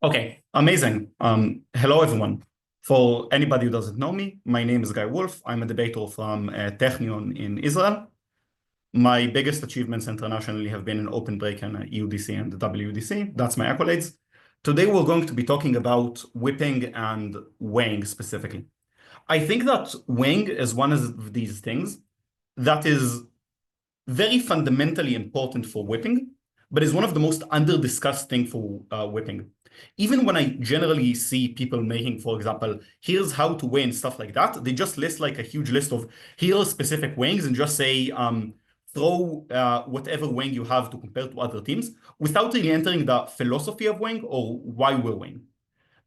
Okay, amazing. Hello, everyone. For anybody who doesn't know me, my name is Guy Wolf. I'm a debater from Technion in Israel. My biggest achievements internationally have been in Open Break and EUDC and WUDC. That's my accolades. Today, we're going to be talking about whipping and weighing specifically. I think that weighing is one of these things that is very fundamentally important for whipping, but is one of the most under-discussed things for whipping. Even when I generally see people making, for example, here's how to weigh and stuff like that, they just list like a huge list of here are specific weighings and just say, throw whatever weighing you have to compare to other teams without really entering the philosophy of weighing or why we're weighing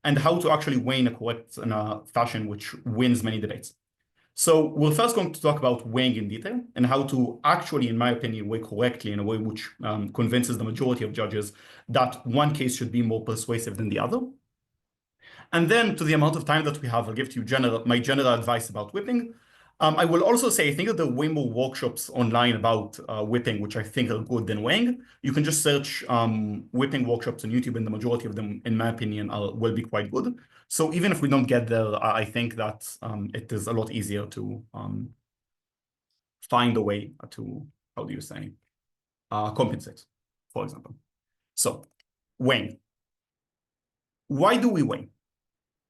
and how to actually weigh in a correct fashion, which wins many debates. So we're first going to talk about weighing in detail and how to actually, in my opinion, weigh correctly in a way which convinces the majority of judges that one case should be more persuasive than the other. And then to the amount of time that we have, I'll give to you my general advice about whipping. I will also say, I think that there are way more workshops online about whipping, which I think are good than weighing. You can just search whipping workshops on YouTube, and the majority of them, in my opinion, will be quite good. So even if we don't get there, I think that it is a lot easier to find a way to, how do you say, compensate, for example. So weighing. Why do we weigh?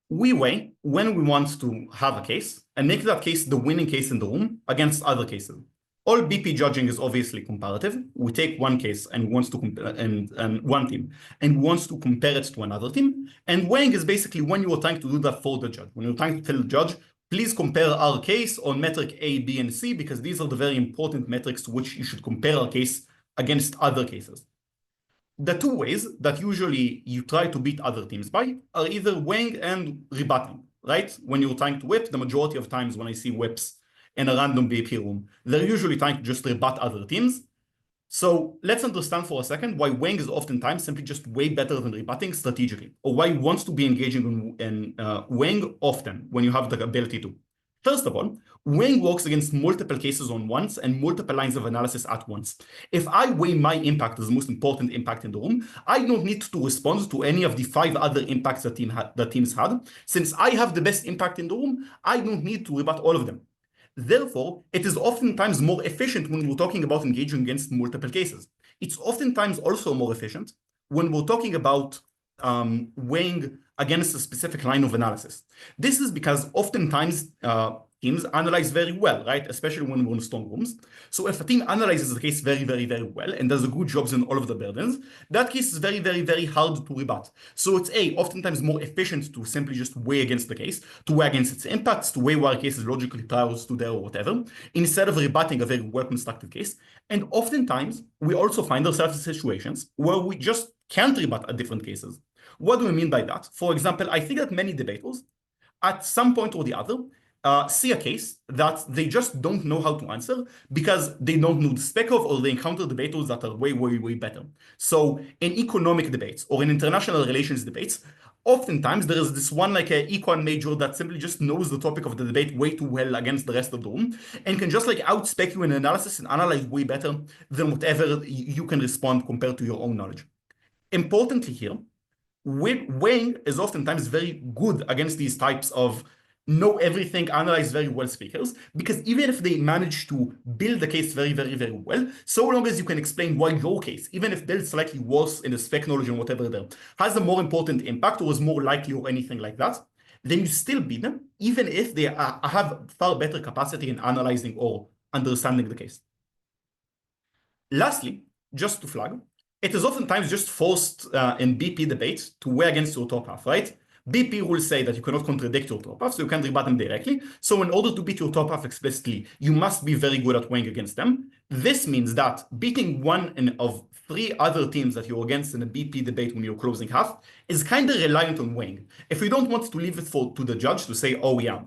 We weigh when we want to have a case and make that case the winning case in the room against other cases. All BP judging is obviously comparative. We take one case and wants to compare and one team and wants to compare it to another team. And weighing is basically when you are trying to do that for the judge. When you're trying to tell the judge, please compare our case on metric A, B, and C, because these are the very important metrics to which you should compare our case against other cases. The two ways that usually you try to beat other teams by are either weighing and rebutting, right? When you're trying to whip, the majority of times when I see whips in a random BP room, they're usually trying to just rebut other teams. So let's understand for a second why weighing is oftentimes simply just way better than rebutting strategically, or why you want to be engaging in weighing often when you have the ability to. First of all, weighing works against multiple cases on once and multiple lines of analysis at once. If I weigh my impact as the most important impact in the room, I don't need to respond to any of the 5 other impacts that teams had. Since I have the best impact in the room, I don't need to rebut all of them. Therefore, it is oftentimes more efficient when we're talking about engaging against multiple cases. It's oftentimes also more efficient when we're talking about weighing against a specific line of analysis. This is because oftentimes teams analyze very well, right? Especially when we're in strong rooms. So if a team analyzes the case very, very, very well and does a good job in all of the burdens, that case is very, very, very hard to rebut. So it's oftentimes more efficient to simply just weigh against the case, to weigh against its impacts, to weigh why a case is logically prior to there or whatever, instead of rebutting a very well-constructed case. And oftentimes, we also find ourselves in situations where we just can't rebut at different cases. What do we mean by that? For example, I think that many debaters, at some point or the other, see a case that they just don't know how to answer because they don't know the spec of, or they encounter debaters that are way, way, way better. So in economic debates or in international relations debates, oftentimes there is this one like an econ major that simply just knows the topic of the debate way too well against the rest of the room and can just like outspec you in analysis and analyze way better than whatever you can respond compared to your own knowledge. Importantly here, weighing is oftentimes very good against these types of know everything, analyze very well speakers, because even if they manage to build the case very, very, very well, so long as you can explain why your case, even if built slightly worse in the spec knowledge and whatever there, has a more important impact or is more likely or anything like that, then you still beat them, even if they have far better capacity in analyzing or understanding the case. Lastly, just to flag, it is oftentimes just forced in BP debates to weigh against your top half, right? BP will say that you cannot contradict your top half, so you can't rebut them directly. So in order to beat your top half explicitly, you must be very good at weighing against them. This means that beating one of 3 other teams that you're against in a BP debate when you're closing half is kind of reliant on weighing. If you don't want to leave it to the judge to say, oh yeah,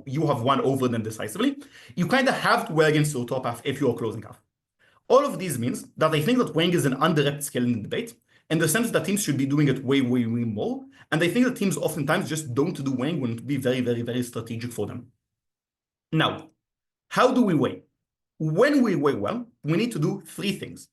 you have won over them decisively, you kind of have to weigh against your top half if you're closing half. All of these means that I think that weighing is an underrated skill in the debate, in the sense that teams should be doing it way, way, way more. And I think that teams oftentimes just don't do weighing when it would be very, very, very strategic for them. Now, how do we weigh? When we weigh well, we need to do 3 things.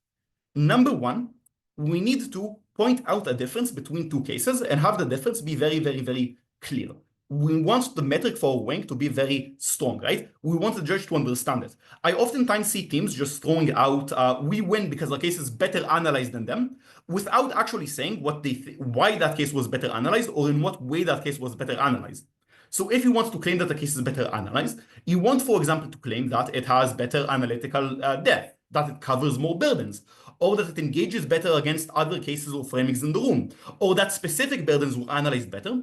Number one, we need to point out a difference between two cases and have the difference be very, very, very clear. We want the metric for weighing to be very strong, right? We want the judge to understand it. I oftentimes see teams just throwing out, we win because our case is better analyzed than them, without actually saying what why that case was better analyzed or in what way that case was better analyzed. So if you want to claim that the case is better analyzed, you want, for example, to claim that it has better analytical depth, that it covers more burdens, or that it engages better against other cases or framings in the room, or that specific burdens were analyzed better.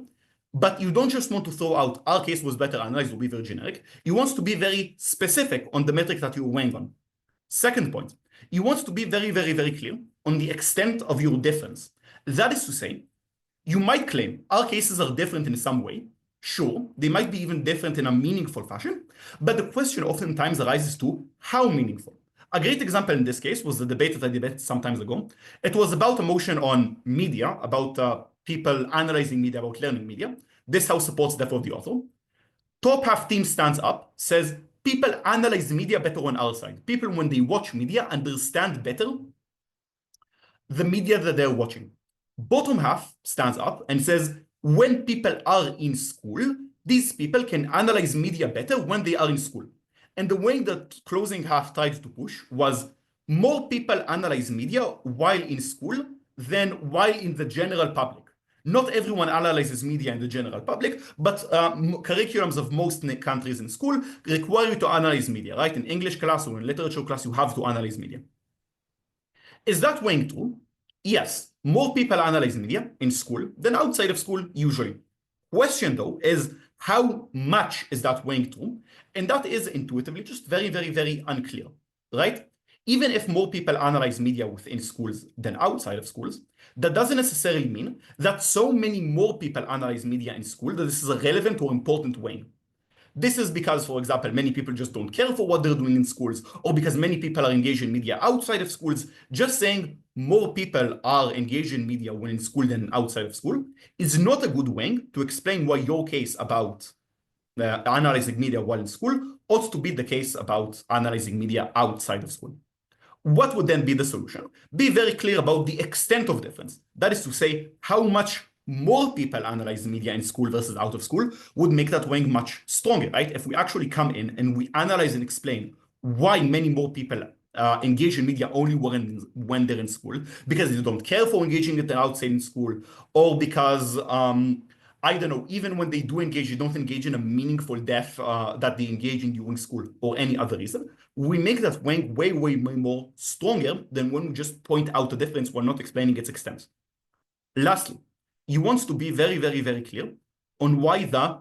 But you don't just want to throw out our case was better analyzed or be very generic. You want to be very specific on the metric that you're weighing on. Second point, you want to be very, very, very clear on the extent of your difference. That is to say, you might claim our cases are different in some way. Sure, they might be even different in a meaningful fashion, but the question oftentimes arises to how meaningful. A great example in this case was the debate that I debated some time ago. It was about a motion on media, about people analyzing media, about learning media. This house supports that of the author. Top half team stands up, says people analyze media better on our side. People, when they watch media, understand better the media that they're watching. Bottom half stands up and says, when people are in school, these people can analyze media better when they are in school. And the way that closing half tried to push was more people analyze media while in school than while in the general public. Not everyone analyzes media in the general public, but curriculums of most countries in school require you to analyze media, right? In English class or in literature class, you have to analyze media. Is that weighing true? Yes, more people analyze media in school than outside of school, usually. Question, though, is how much is that weighing true? And that is intuitively just very, very, very unclear, right? Even if more people analyze media within schools than outside of schools, that doesn't necessarily mean that so many more people analyze media in school that this is a relevant or important weighing. This is because, for example, many people just don't care for what they're doing in schools, or because many people are engaged in media outside of schools. Just saying more people are engaged in media when in school than outside of school is not a good weighing to explain why your case about analyzing media while in school ought to be the case about analyzing media outside of school. What would then be the solution? Be very clear about the extent of difference. That is to say, how much more people analyze media in school versus out of school would make that weighing much stronger, right? If we actually come in and we analyze and explain why many more people engage in media only when they're in school, because they don't care for engaging it outside in school, or because I don't know, even when they do engage, you don't engage in a meaningful depth that they engage in during school or any other reason. We make that weighing way, way, way more stronger than when we just point out the difference while not explaining its extent. Lastly, you want to be very, very, very clear on why the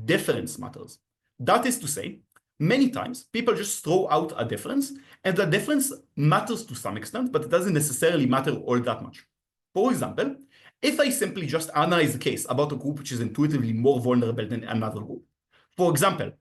difference matters. That is to say, many times people just throw out a difference, and the difference matters to some extent, but it doesn't necessarily matter all that much. For example, if I simply just analyze a case about a group which is intuitively more vulnerable than another group, for example,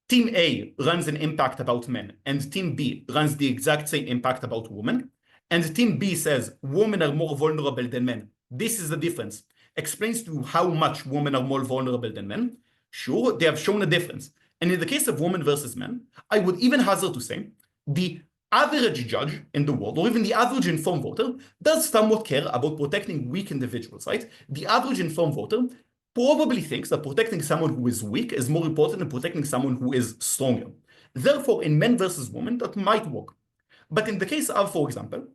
Team A runs an impact about men, and Team B runs the exact same impact about women, and Team B says women are more vulnerable than men. This is the difference. Explains to you how much women are more vulnerable than men. Sure, they have shown a difference. And in the case of women versus men, I would even hazard to say the average judge in the world, or even the average informed voter, does somewhat care about protecting weak individuals, right? The average informed voter probably thinks that protecting someone who is weak is more important than protecting someone who is stronger. Therefore, in men versus women, that might work. But in the case of, for example,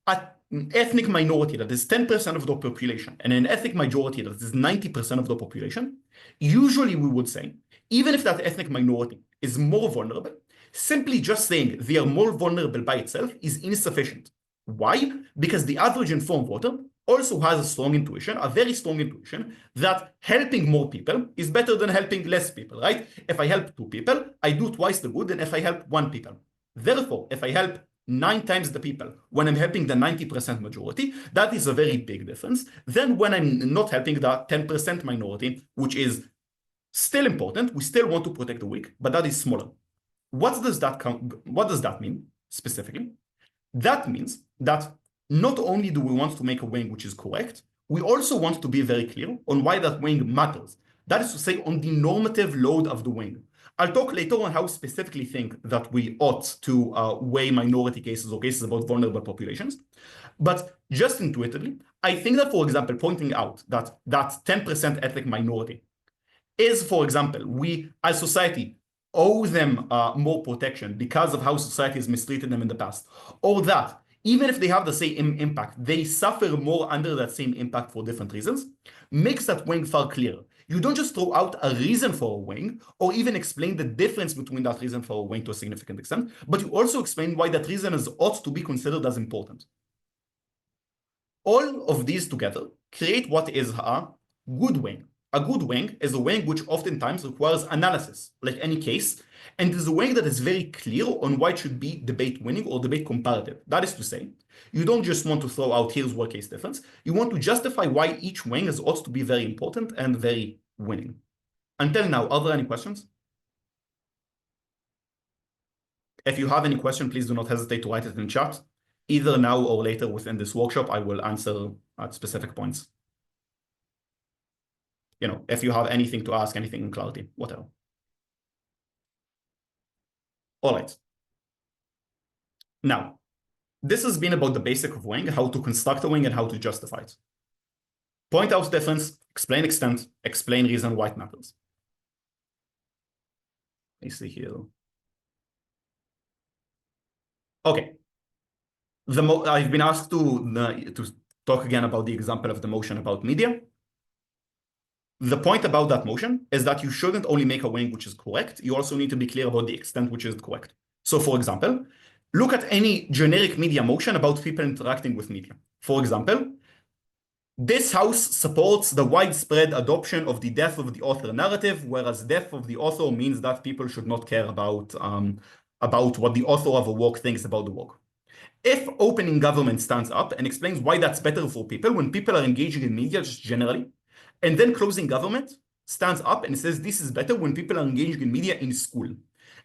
an ethnic minority that is 10% of the population and an ethnic majority that is 90% of the population, usually we would say, even if that ethnic minority is more vulnerable, simply just saying they are more vulnerable by itself is insufficient. Why? Because the average informed voter also has a strong intuition, a very strong intuition, that helping more people is better than helping less people, right? If I help 2 people, I do twice the good than if I help 1 people. Therefore, if I help 9 times the people when I'm helping the 90% majority, that is a very big difference. Then when I'm not helping the 10% minority, which is still important, we still want to protect the weak, but that is smaller. What does that mean specifically? That means that not only do we want to make a weighing which is correct, we also want to be very clear on why that weighing matters. That is to say, on the normative load of the weighing. I'll talk later on how specifically think that we ought to weigh minority cases or cases about vulnerable populations. But just intuitively, I think that, for example, pointing out that that 10% ethnic minority is, for example, we as society owe them more protection because of how society has mistreated them in the past, or that even if they have the same impact, they suffer more under that same impact for different reasons, makes that weighing far clearer. You don't just throw out a reason for a weighing or even explain the difference between that reason for a weighing to a significant extent, but you also explain why that reason ought to be considered as important. All of these together create what is a good weighing. A good weighing is a weighing which oftentimes requires analysis, like any case, and is a weighing that is very clear on why it should be debate winning or debate comparative. That is to say, you don't just want to throw out here's what case difference. You want to justify why each weighing ought to be very important and very winning. Until now, are there any questions? If you have any question, please do not hesitate to write it in chat. Either now or later within this workshop, I will answer at specific points. You know, if you have anything to ask, anything in clarity, whatever. All right. Now, this has been about the basic of weighing, how to construct a weighing and how to justify it. Point out difference, explain extent, explain reason why it matters. Let me see here. Okay. I've been asked to talk again about the example of the motion about media. The point about that motion is that you shouldn't only make a weighing which is correct, you also need to be clear about the extent which is correct. So for example, look at any generic media motion about people interacting with media. For example, this house supports the widespread adoption of the death of the author narrative, whereas death of the author means that people should not care about what the author of a work thinks about the work. If opening government stands up and explains why that's better for people when people are engaging in media just generally, and then closing government stands up and says this is better when people are engaging in media in school.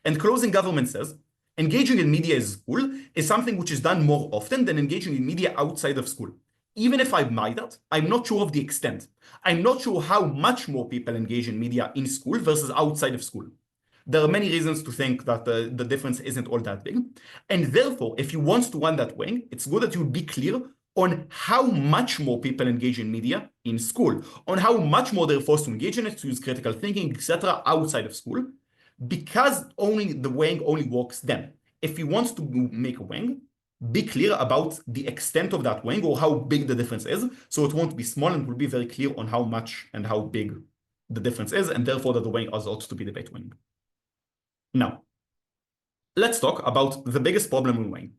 And closing government says engaging in media in school is something which is done more often than engaging in media outside of school. Even if I buy that, I'm not sure of the extent. I'm not sure how much more people engage in media in school versus outside of school. There are many reasons to think that the difference isn't all that big. And therefore, if you want to run that weighing, it's good that you be clear on how much more people engage in media in school, on how much more they're forced to engage in it, to use critical thinking, etc., outside of school, because only the weighing only works then. If you want to make a weighing, be clear about the extent of that weighing or how big the difference is, so it won't be small and will be very clear on how much and how big the difference is, and therefore that the weighing ought to be debate winning. Now, let's talk about the biggest problem with weighing.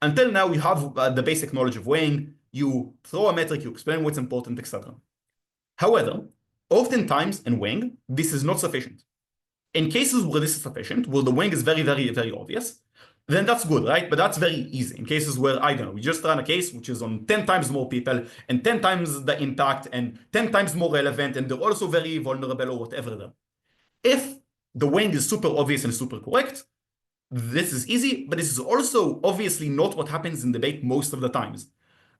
Until now, you have the basic knowledge of weighing, you throw a metric, you explain what's important, etc. However, oftentimes in weighing, this is not sufficient. In cases where this is sufficient, where the weighing is very, very, very obvious, then that's good, right? But that's very easy. In cases where, I don't know, we just run a case which is on 10 times more people and 10 times the impact and 10 times more relevant, and they're also very vulnerable or whatever. If the weighing is super obvious and super correct, this is easy, but this is also obviously not what happens in debate most of the times.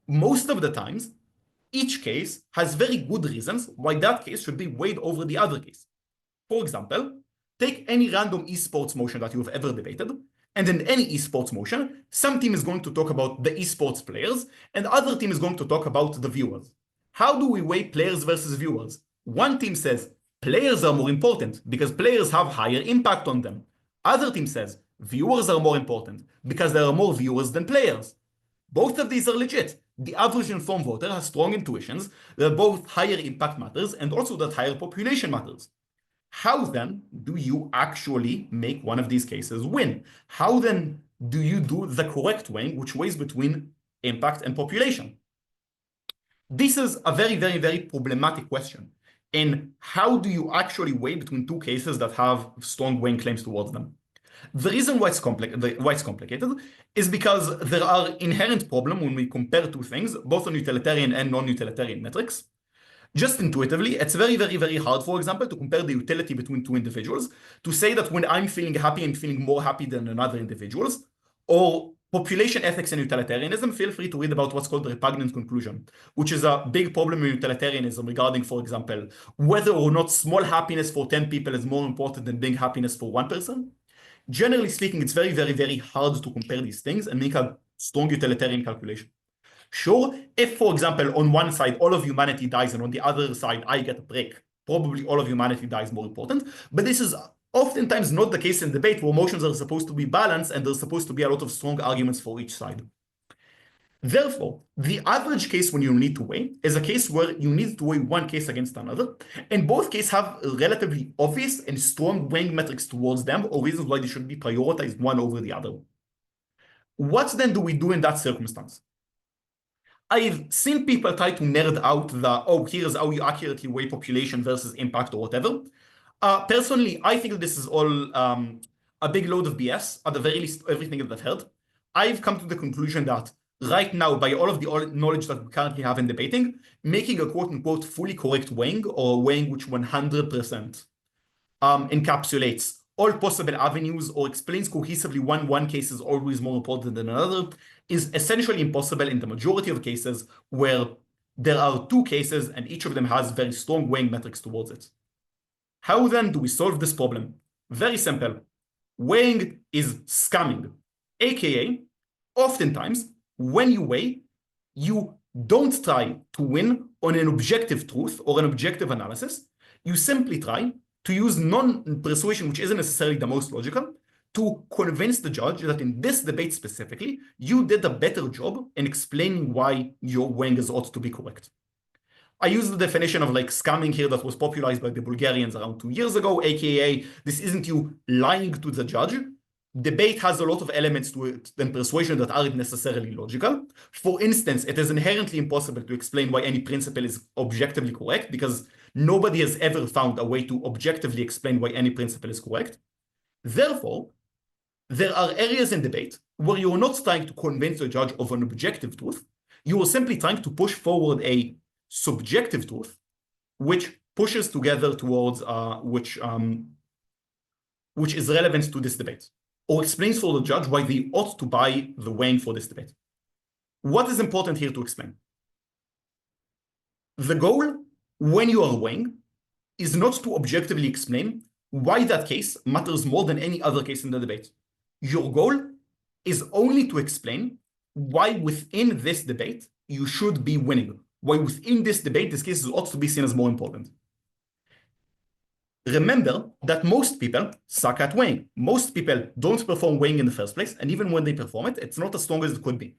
Most of the times, each case has very good reasons why that case should be weighed over the other case. For example, take any random esports motion that you've ever debated, and in any esports motion, some team is going to talk about the esports players, and other team is going to talk about the viewers. How do we weigh players versus viewers? One team says players are more important because players have higher impact on them. Other team says viewers are more important because there are more viewers than players. Both of these are legit. The average informed voter has strong intuitions that both higher impact matters and also that higher population matters. How then do you actually make one of these cases win? How then do you do the correct weighing which weighs between impact and population? This is a very, very, very problematic question. And how do you actually weigh between two cases that have strong weighing claims towards them? The reason why it's complicated is because there are inherent problems when we compare two things, both on utilitarian and non-utilitarian metrics. Just intuitively, it's very, very, very hard, for example, to compare the utility between two individuals, to say that when I'm feeling happy, I'm feeling more happy than another individuals, or population ethics and utilitarianism, feel free to read about what's called the repugnant conclusion, which is a big problem in utilitarianism regarding, for example, whether or not small happiness for 10 people is more important than big happiness for one person. Generally speaking, it's very, very, very hard to compare these things and make a strong utilitarian calculation. Sure, if, for example, on one side, all of humanity dies, and on the other side, I get a break, probably all of humanity dies more important. But this is oftentimes not the case in debate, where motions are supposed to be balanced and there's supposed to be a lot of strong arguments for each side. Therefore, the average case when you need to weigh is a case where you need to weigh one case against another, and both cases have relatively obvious and strong weighing metrics towards them, or reasons why they should be prioritized one over the other. What then do we do in that circumstance? I've seen people try to nerd out the, oh, here's how you accurately weigh population versus impact or whatever. Personally, I think this is all a big load of BS, at the very least, everything that I've heard. I've come to the conclusion that right now, by all of the knowledge that we currently have in debating, making a quote-unquote fully correct weighing, or weighing which 100% encapsulates all possible avenues or explains cohesively one case is always more important than another, is essentially impossible in the majority of cases where there are two cases and each of them has very strong weighing metrics towards it. How then do we solve this problem? Very simple. Weighing is scamming, aka oftentimes when you weigh, you don't try to win on an objective truth or an objective analysis. You simply try to use non-persuasion, which isn't necessarily the most logical, to convince the judge that in this debate specifically, you did a better job in explaining why your weighing ought to be correct. I use the definition of like scamming here that was popularized by the Bulgarians around 2 years ago, aka this isn't you lying to the judge. Debate has a lot of elements to it than persuasion that aren't necessarily logical. For instance, it is inherently impossible to explain why any principle is objectively correct because nobody has ever found a way to objectively explain why any principle is correct. Therefore, there are areas in debate where you're not trying to convince the judge of an objective truth. You are simply trying to push forward a subjective truth, which pushes together towards which is relevant to this debate, or explains for the judge why they ought to buy the weighing for this debate. What is important here to explain? The goal when you are weighing is not to objectively explain why that case matters more than any other case in the debate. Your goal is only to explain why within this debate you should be winning, why within this debate this case ought to be seen as more important. Remember that most people suck at weighing. Most people don't perform weighing in the first place, and even when they perform it, it's not as strong as it could be.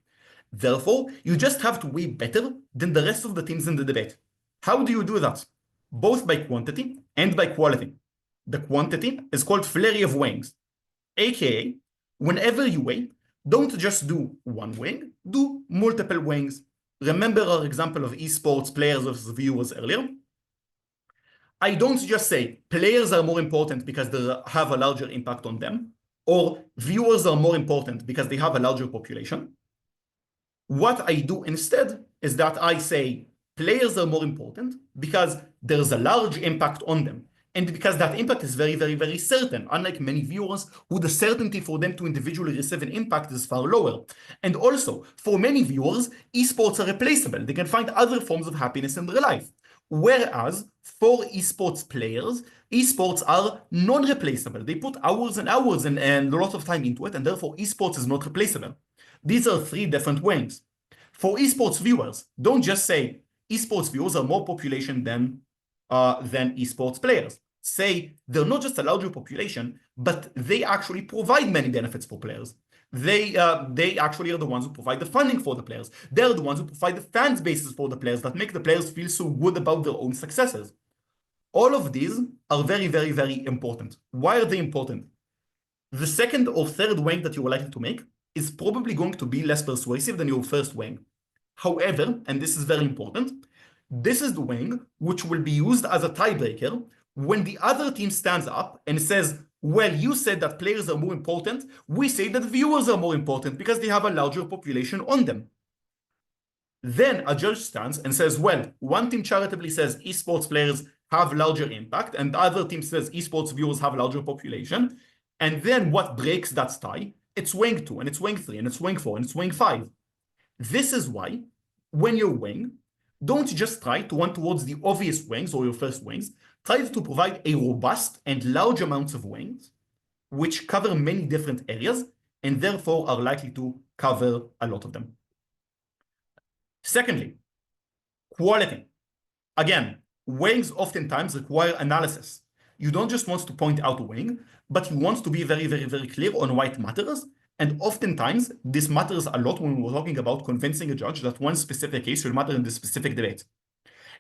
Therefore, you just have to weigh better than the rest of the teams in the debate. How do you do that? Both by quantity and by quality. The quantity is called flurry of weighings, aka whenever you weigh, don't just do one weighing, do multiple weighings. Remember our example of esports players versus viewers earlier? I don't just say players are more important because they have a larger impact on them, or viewers are more important because they have a larger population. What I do instead is that I say players are more important because there's a large impact on them, and because that impact is very, very, very certain, unlike many viewers who the certainty for them to individually receive an impact is far lower. And also, for many viewers, esports are replaceable. They can find other forms of happiness in their life. Whereas for esports players, esports are non-replaceable. They put hours and hours and a lot of time into it, and therefore esports is not replaceable. These are three different weighings. For esports viewers, don't just say esports viewers are more population than esports players. Say they're not just a larger population, but they actually provide many benefits for players. They actually are the ones who provide the funding for the players. They're the ones who provide the fans bases for the players that make the players feel so good about their own successes. All of these are very, very, very important. Why are they important? The second or third weighing that you are likely to make is probably going to be less persuasive than your first weighing. However, and this is very important, this is the weighing which will be used as a tiebreaker when the other team stands up and says, well, you said that players are more important. We say that viewers are more important because they have a larger population on them. Then a judge stands and says, well, one team charitably says esports players have larger impact, and the other team says esports viewers have larger population. And then what breaks that tie it's weighing 2, and it's weighing 3, and it's weighing 4, and it's weighing 5. This is why when you're weighing, don't just try to run towards the obvious weighings or your first weighings. Try to provide a robust and large amounts of weighings which cover many different areas and therefore are likely to cover a lot of them. Secondly, quality. Again, weighings oftentimes require analysis. You don't just want to point out a weighing, but you want to be very, very, very clear on why it matters. And oftentimes, this matters a lot when we're talking about convincing a judge that one specific case should matter in this specific debate.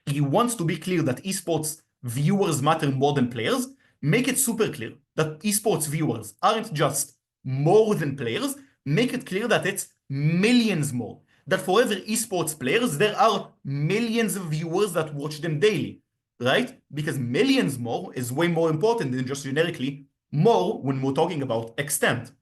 He wants to be clear that esports viewers matter more than players. Make it super clear that esports viewers aren't just more than players. Make it clear that it's millions more. That for every esports players, there are millions of viewers that watch them daily, right? Because millions more is way more important than just generically more when we're talking about extent.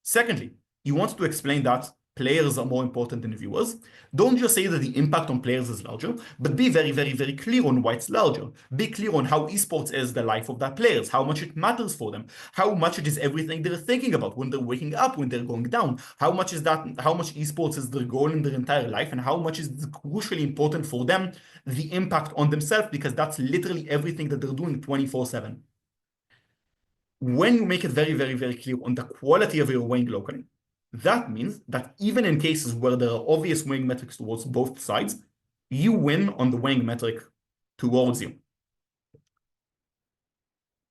Secondly, you want to explain that players are more important than viewers. Don't just say that the impact on players is larger, but be very, very, very clear on why it's larger. Be clear on how esports is the life of that players, how much it matters for them, how much it is everything they're thinking about when they're waking up, when they're going down, how much esports is their goal in their entire life, and how much is crucially important for them, the impact on themselves, because that's literally everything that they're doing 24/7. When you make it very, very, very clear on the quality of your weighing locally, that means that even in cases where there are obvious weighing metrics towards both sides, you win on the weighing metric towards you.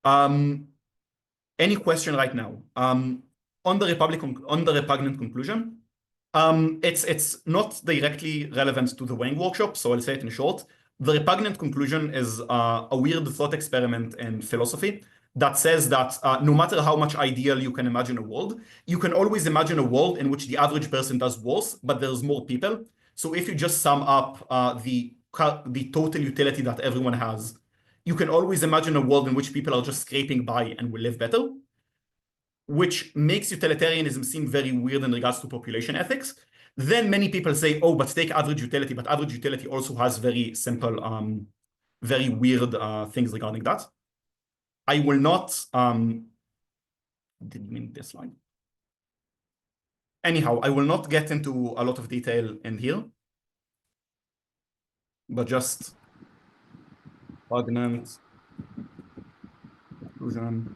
Any question right now? On the repugnant conclusion, it's not directly relevant to the weighing workshop, so I'll say it in short. The repugnant conclusion is a weird thought experiment in philosophy that says that no matter how much ideal you can imagine a world, you can always imagine a world in which the average person does worse, but there's more people. So if you just sum up the total utility that everyone has, you can always imagine a world in which people are just scraping by and will live better, which makes utilitarianism seem very weird in regards to population ethics. Then many people say, oh, but take average utility, but average utility also has very simple, very weird things regarding that. I will not, didn't mean this line. Anyhow, I will not get into a lot of detail in here, but just repugnant conclusion.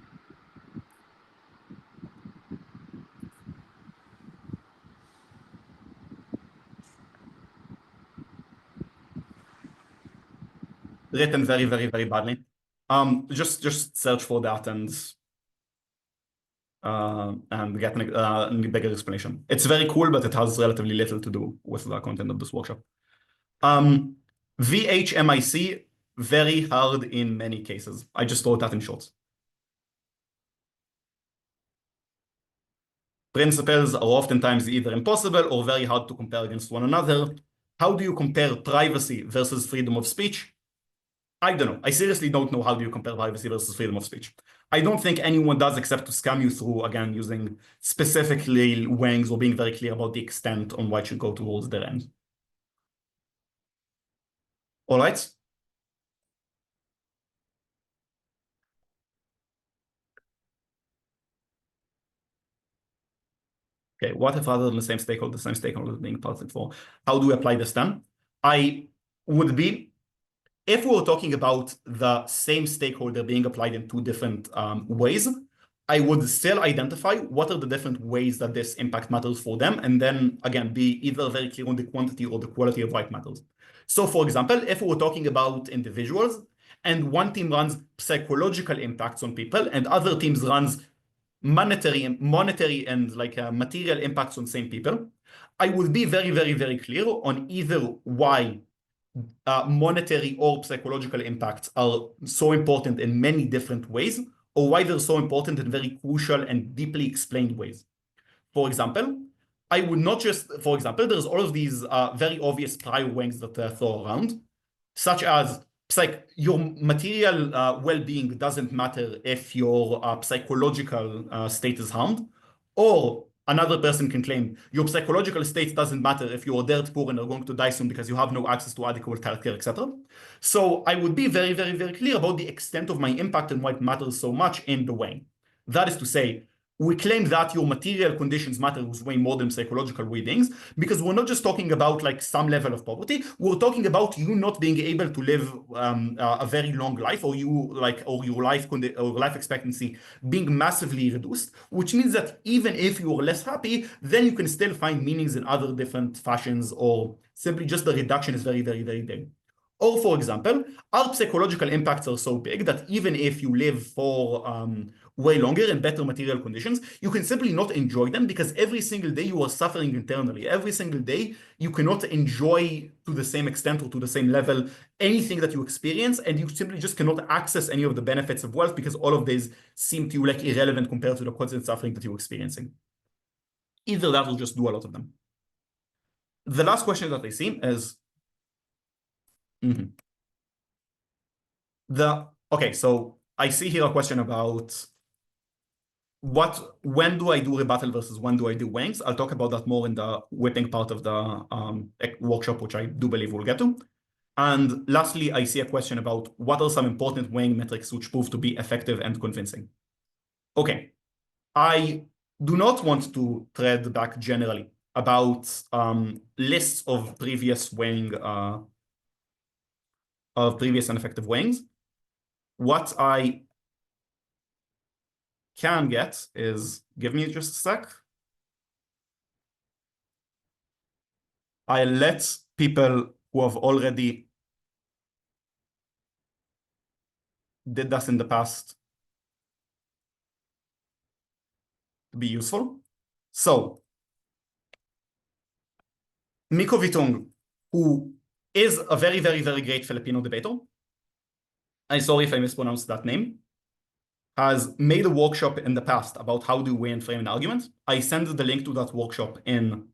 Written very, very, very badly. Just search for that and get a bigger explanation. It's very cool, but it has relatively little to do with the content of this workshop. VHMIC, very hard in many cases. I just wrote that in short. Principles are oftentimes either impossible or very hard to compare against one another. How do you compare privacy versus freedom of speech? I don't know. I seriously don't know how do you compare privacy versus freedom of speech. I don't think anyone does except to scam you through, again, using specifically weighings or being very clear about the extent on what should go towards their end. All right. Okay, what if rather than the same stakeholder being parted for? How do we apply this then? I would be, if we were talking about the same stakeholder being applied in two different ways, I would still identify what are the different ways that this impact matters for them, and then, again, be either very clear on the quantity or the quality of why it matters. So, for example, if we were talking about individuals, and one team runs psychological impacts on people, and other teams runs monetary and like material impacts on same people, I would be very, very, very clear on either why monetary or psychological impacts are so important in many different ways, or why they're so important in very crucial and deeply explained ways. For example, I would not just, for example, there's all of these very obvious prior weighings that throw around, such as your material well-being doesn't matter if your psychological state is harmed, or another person can claim your psychological state doesn't matter if you're dirt poor and are going to die soon because you have no access to adequate healthcare, etc. So I would be very, very, very clear about the extent of my impact and why it matters so much in the weighing. That is to say, we claim that your material conditions matter way more than psychological well-being, because we're not just talking about like some level of poverty. We're talking about you not being able to live a very long life, or your life expectancy being massively reduced, which means that even if you're less happy, then you can still find meanings in other different fashions, or simply just the reduction is very, very, very big. Or, for example, our psychological impacts are so big that even if you live for way longer in better material conditions, you can simply not enjoy them, because every single day you are suffering internally. Every single day you cannot enjoy to the same extent or to the same level anything that you experience, and you simply just cannot access any of the benefits of wealth, because all of these seem to you like irrelevant compared to the constant suffering that you're experiencing. Either that will just do a lot of them. The last question that I see is, okay, so I see here a question about when do I do rebuttal versus when do I do weighings? I'll talk about that more in the whipping part of the workshop, which I do believe we'll get to. And lastly, I see a question about what are some important weighing metrics which prove to be effective and convincing. Okay, I do not want to tread back generally about lists of previous weighing of previous and effective weighings. What I can get is, give me just a sec. I let people who have already did this in the past be useful. So, Miko Vitung, who is a very, very, very great Filipino debater, I'm sorry if I mispronounced that name, has made a workshop in the past about how do you weigh and frame an argument. I send the link to that workshop in.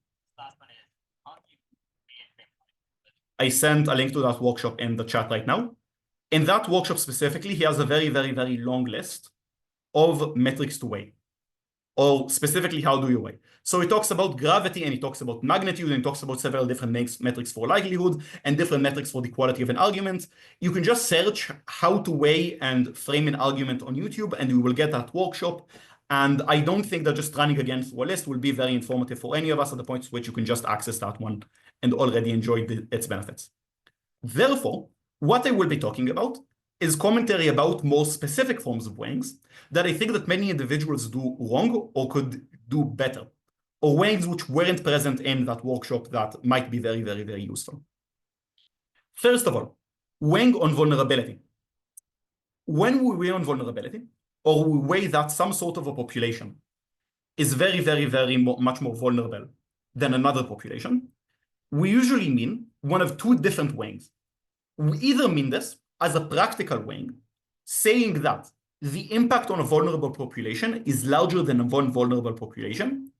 I sent a link to that workshop in the chat right now. In that workshop specifically, he has a very, very, very long list of metrics to weigh, or specifically how do you weigh. So he talks about gravity, and he talks about magnitude, and he talks about several different metrics for likelihood and different metrics for the quality of an argument. You can just search how to weigh and frame an argument on YouTube, and you will get that workshop. And I don't think that just running again through a list will be very informative for any of us at the point at which you can just access that one and already enjoy its benefits. Therefore, what I will be talking about is commentary about more specific forms of weighings that I think that many individuals do wrong or could do better, or weighings which weren't present in that workshop that might be very, very, very useful. First of all, weighing on vulnerability. When we weigh on vulnerability, or we weigh that some sort of a population is very, very, very much more vulnerable than another population, we usually mean one of two different weighings. We either mean this as a practical weighing, saying that the impact on a vulnerable population is larger than a vulnerable population,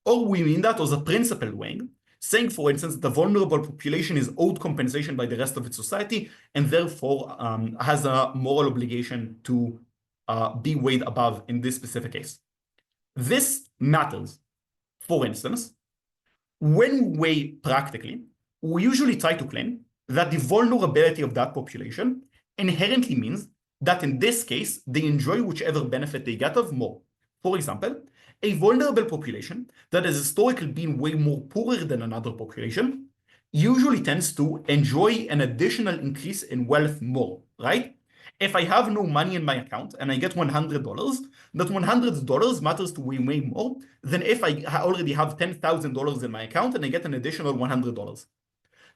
or we mean that as a principled weighing, saying, for instance, the vulnerable population is owed compensation by the rest of its society, and therefore has a moral obligation to be weighed above in this specific case. This matters. For instance, when we weigh practically, we usually try to claim that the vulnerability of that population inherently means that in this case, they enjoy whichever benefit they get of more. For example, a vulnerable population that has historically been way more poorer than another population usually tends to enjoy an additional increase in wealth more, right? If I have no money in my account and I get $100, that $100 matters to me way more than if I already have $10,000 in my account and I get an additional $100.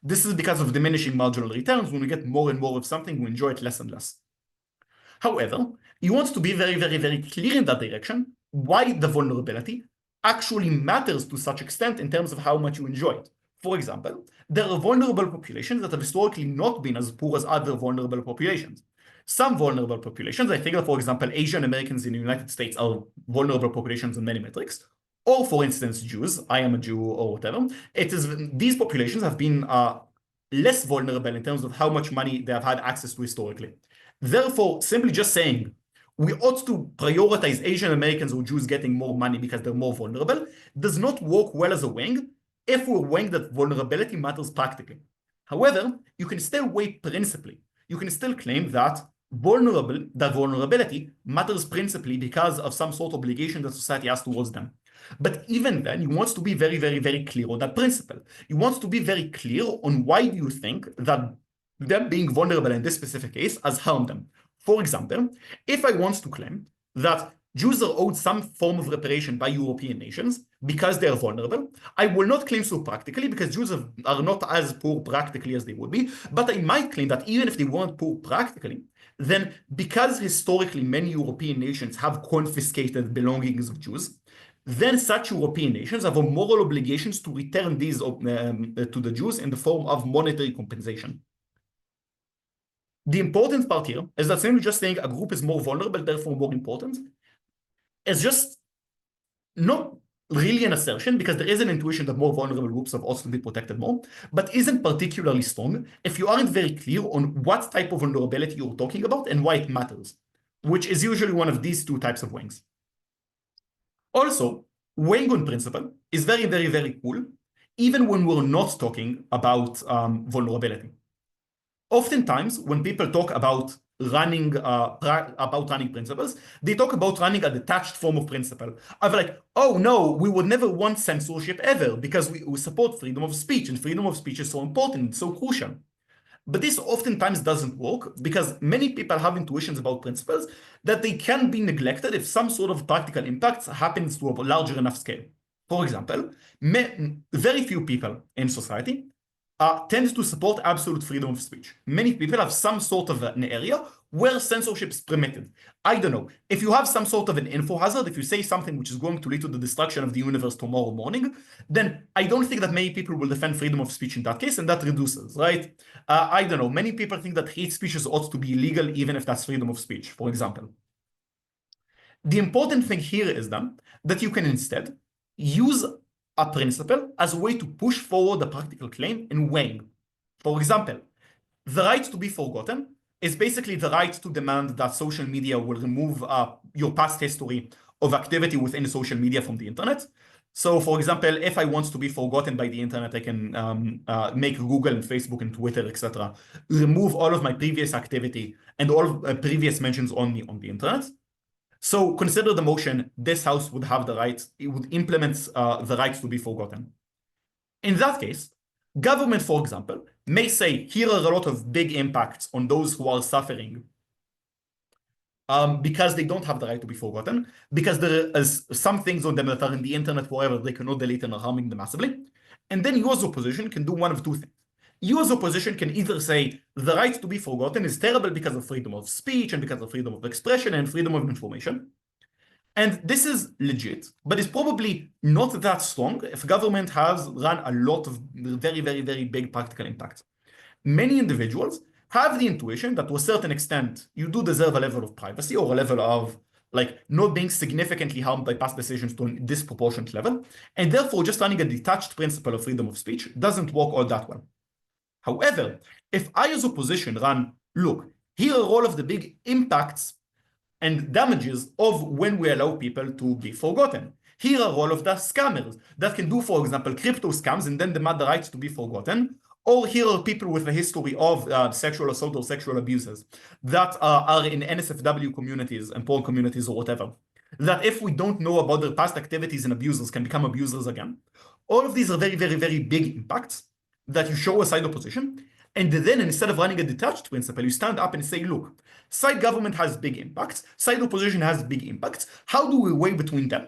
This is because of diminishing marginal returns. When we get more and more of something, we enjoy it less and less. However, you want to be very, very, very clear in that direction why the vulnerability actually matters to such extent in terms of how much you enjoy it. For example, there are vulnerable populations that have historically not been as poor as other vulnerable populations. Some vulnerable populations, I think that, for example, Asian Americans in the United States are vulnerable populations in many metrics, or for instance, Jews, I am a Jew or whatever. These populations have been less vulnerable in terms of how much money they have had access to historically. Therefore, simply just saying we ought to prioritize Asian Americans or Jews getting more money because they're more vulnerable does not work well as a weighing if we're weighing that vulnerability matters practically. However, you can still weigh principally. You can still claim that that vulnerability matters principally because of some sort of obligation that society has towards them. But even then, you want to be very, very, very clear on that principle. You want to be very clear on why do you think that them being vulnerable in this specific case has harmed them. For example, if I want to claim that Jews are owed some form of reparation by European nations because they are vulnerable, I will not claim so practically because Jews are not as poor practically as they would be, but I might claim that even if they weren't poor practically, then because historically many European nations have confiscated belongings of Jews, then such European nations have a moral obligations to return these to the Jews in the form of monetary compensation. The important part here is that simply just saying a group is more vulnerable, therefore more important, is just not really an assertion because there is an intuition that more vulnerable groups have also been protected more, but isn't particularly strong if you aren't very clear on what type of vulnerability you're talking about and why it matters, which is usually one of these two types of wings. Also, weighing on principle is very, very, very cool, even when we're not talking about vulnerability. Oftentimes, when people talk about running principles, they talk about running a detached form of principle. I'm like, oh no, we would never want censorship ever because we support freedom of speech, and freedom of speech is so important, so crucial. But this oftentimes doesn't work because many people have intuitions about principles that they can be neglected if some sort of practical impact happens to a larger enough scale. For example, very few people in society tend to support absolute freedom of speech. Many people have some sort of an area where censorship is permitted. I don't know. If you have some sort of an info hazard, if you say something which is going to lead to the destruction of the universe tomorrow morning, then I don't think that many people will defend freedom of speech in that case, and that reduces, right? I don't know. Many people think that hate speeches ought to be illegal, even if that's freedom of speech, for example. The important thing here is then that you can instead use a principle as a way to push forward a practical claim in weighing. For example, the right to be forgotten is basically the right to demand that social media will remove your past history of activity within social media from the internet. So, for example, if I want to be forgotten by the internet, I can make Google and Facebook and Twitter, etc., remove all of my previous activity and all previous mentions on me on the internet. So consider the motion, this house would have the right, it would implement the right to be forgotten. In that case, government, for example, may say, here are a lot of big impacts on those who are suffering because they don't have the right to be forgotten, because there is some things on them that are in the internet forever, they cannot delete and are harming them massively. And then you as opposition can do one of two things. You as opposition can either say the right to be forgotten is terrible because of freedom of speech and because of freedom of expression and freedom of information. And this is legit, but it's probably not that strong if government has run a lot of very, very, very big practical impacts. Many individuals have the intuition that to a certain extent, you do deserve a level of privacy or a level of like not being significantly harmed by past decisions to a disproportionate level. And therefore, just running a detached principle of freedom of speech doesn't work all that well. However, if I as opposition run, look, here are all of the big impacts and damages of when we allow people to be forgotten. Here are all of the scammers that can do, for example, crypto scams and then demand the right to be forgotten. Or here are people with a history of sexual assault or sexual abuses that are in NSFW communities and porn communities or whatever. That if we don't know about their past activities and abusers can become abusers again. All of these are very, very, very big impacts that you show a side opposition. And then instead of running a detached principle, you stand up and say, look, side government has big impacts, side opposition has big impacts. How do we weigh between them?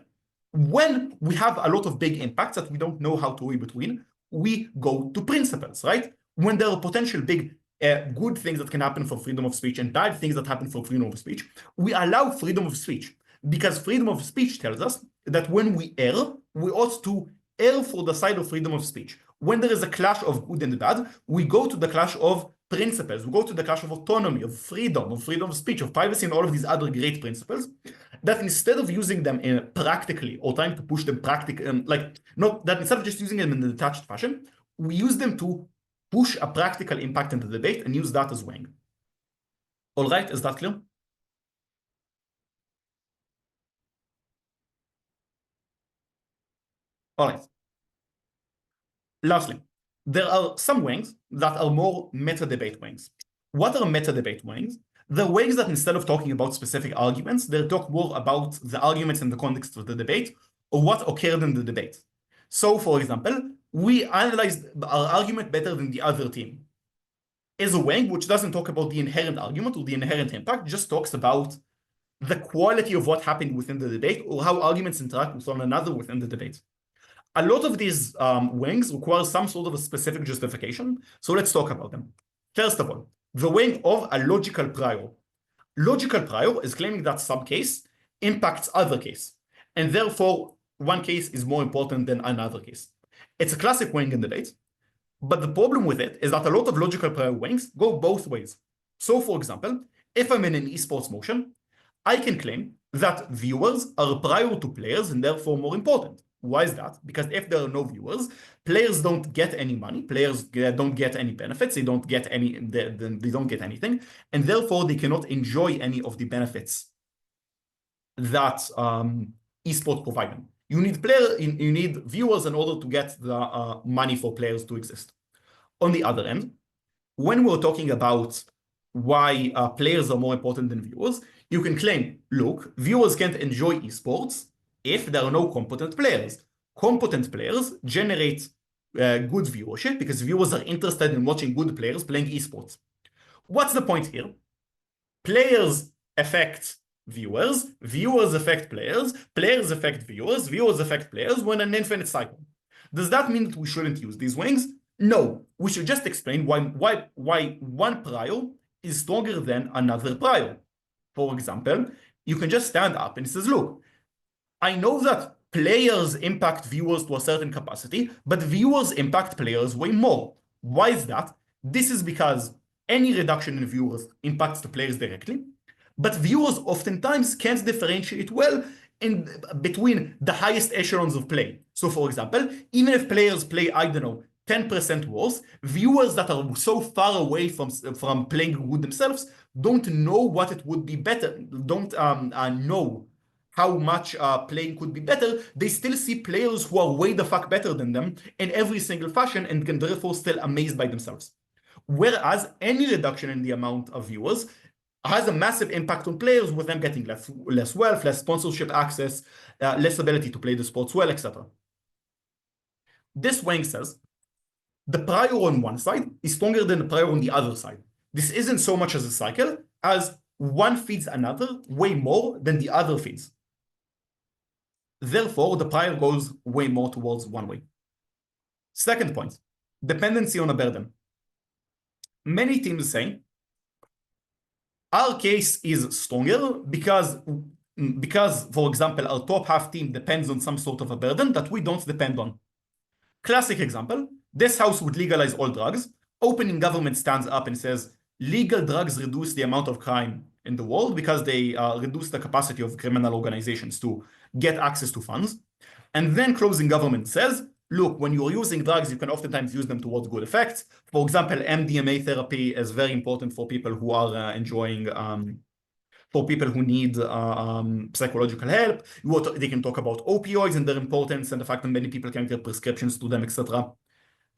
When we have a lot of big impacts that we don't know how to weigh between, we go to principles, right? When there are potential big good things that can happen for freedom of speech and bad things that happen for freedom of speech, we allow freedom of speech because freedom of speech tells us that when we err, we ought to err for the side of freedom of speech. When there is a clash of good and bad, we go to the clash of principles. We go to the clash of autonomy, of freedom of speech, of privacy, and all of these other great principles. That instead of using them practically or trying to push them instead of just using them in a detached fashion, we use them to push a practical impact into the debate and use that as weighing. All right, is that clear? All right. Lastly, there are some wings that are more meta-debate wings. What are meta-debate wings? There are ways that instead of talking about specific arguments, they'll talk more about the arguments in the context of the debate or what occurred in the debate. So, for example, we analyzed our argument better than the other team. Is a weighing which doesn't talk about the inherent argument or the inherent impact, just talks about the quality of what happened within the debate or how arguments interact with one another within the debate. A lot of these weighings require some sort of a specific justification, so let's talk about them. First of all, the weighing of a logical prior. Logical prior is claiming that some case impacts other case, and therefore one case is more important than another case. It's a classic weighing in debate, but the problem with it is that a lot of logical prior weighings go both ways. So for example, if I'm in an esports motion, I can claim that viewers are prior to players and therefore more important. Why is that? Because if there are no viewers, players don't get any money, players don't get any benefits, they don't get anything, and therefore they cannot enjoy any of the benefits that esports provide them. You need viewers in order to get the money for players to exist. On the other end, when we're talking about why players are more important than viewers, you can claim, look, viewers can't enjoy esports if there are no competent players. Competent players generate good viewership because viewers are interested in watching good players playing esports. What's the point here? Players affect viewers, viewers affect players, players affect viewers, viewers affect players. We're in an infinite cycle. Does that mean that we shouldn't use these weighings? No, we should just explain why one prior is stronger than another prior. For example, you can just stand up and says, look, I know that players impact viewers to a certain capacity, but viewers impact players way more. Why is that? This is because any reduction in viewers impacts the players directly, but viewers oftentimes can't differentiate well in between the highest echelons of play. So for example, even if players play, I don't know, 10% worse, viewers that are so far away from playing good themselves don't know what it would be better, don't know how much playing could be better. They still see players who are way the fuck better than them in every single fashion and can therefore still amazed by themselves. Whereas any reduction in the amount of viewers has a massive impact on players, with them getting less wealth, less sponsorship access, less ability to play the sports well, etc. This weighing says the prior on one side is stronger than the prior on the other side. This isn't so much as a cycle as one feeds another way more than the other feeds. Therefore, the prior goes way more towards one way. Second point, dependency on a burden. Many teams say our case is stronger because, for example, our top half team depends on some sort of a burden that we don't depend on. Classic example, this house would legalize all drugs. Opening government stands up and says, legal drugs reduce the amount of crime in the world because they reduce the capacity of criminal organizations to get access to funds. And then closing government says, look, when you're using drugs, you can oftentimes use them towards good effects. For example, MDMA therapy is very important for people who are enjoying, for people who need psychological help. They can talk about opioids and their importance and the fact that many people can get prescriptions to them, etc.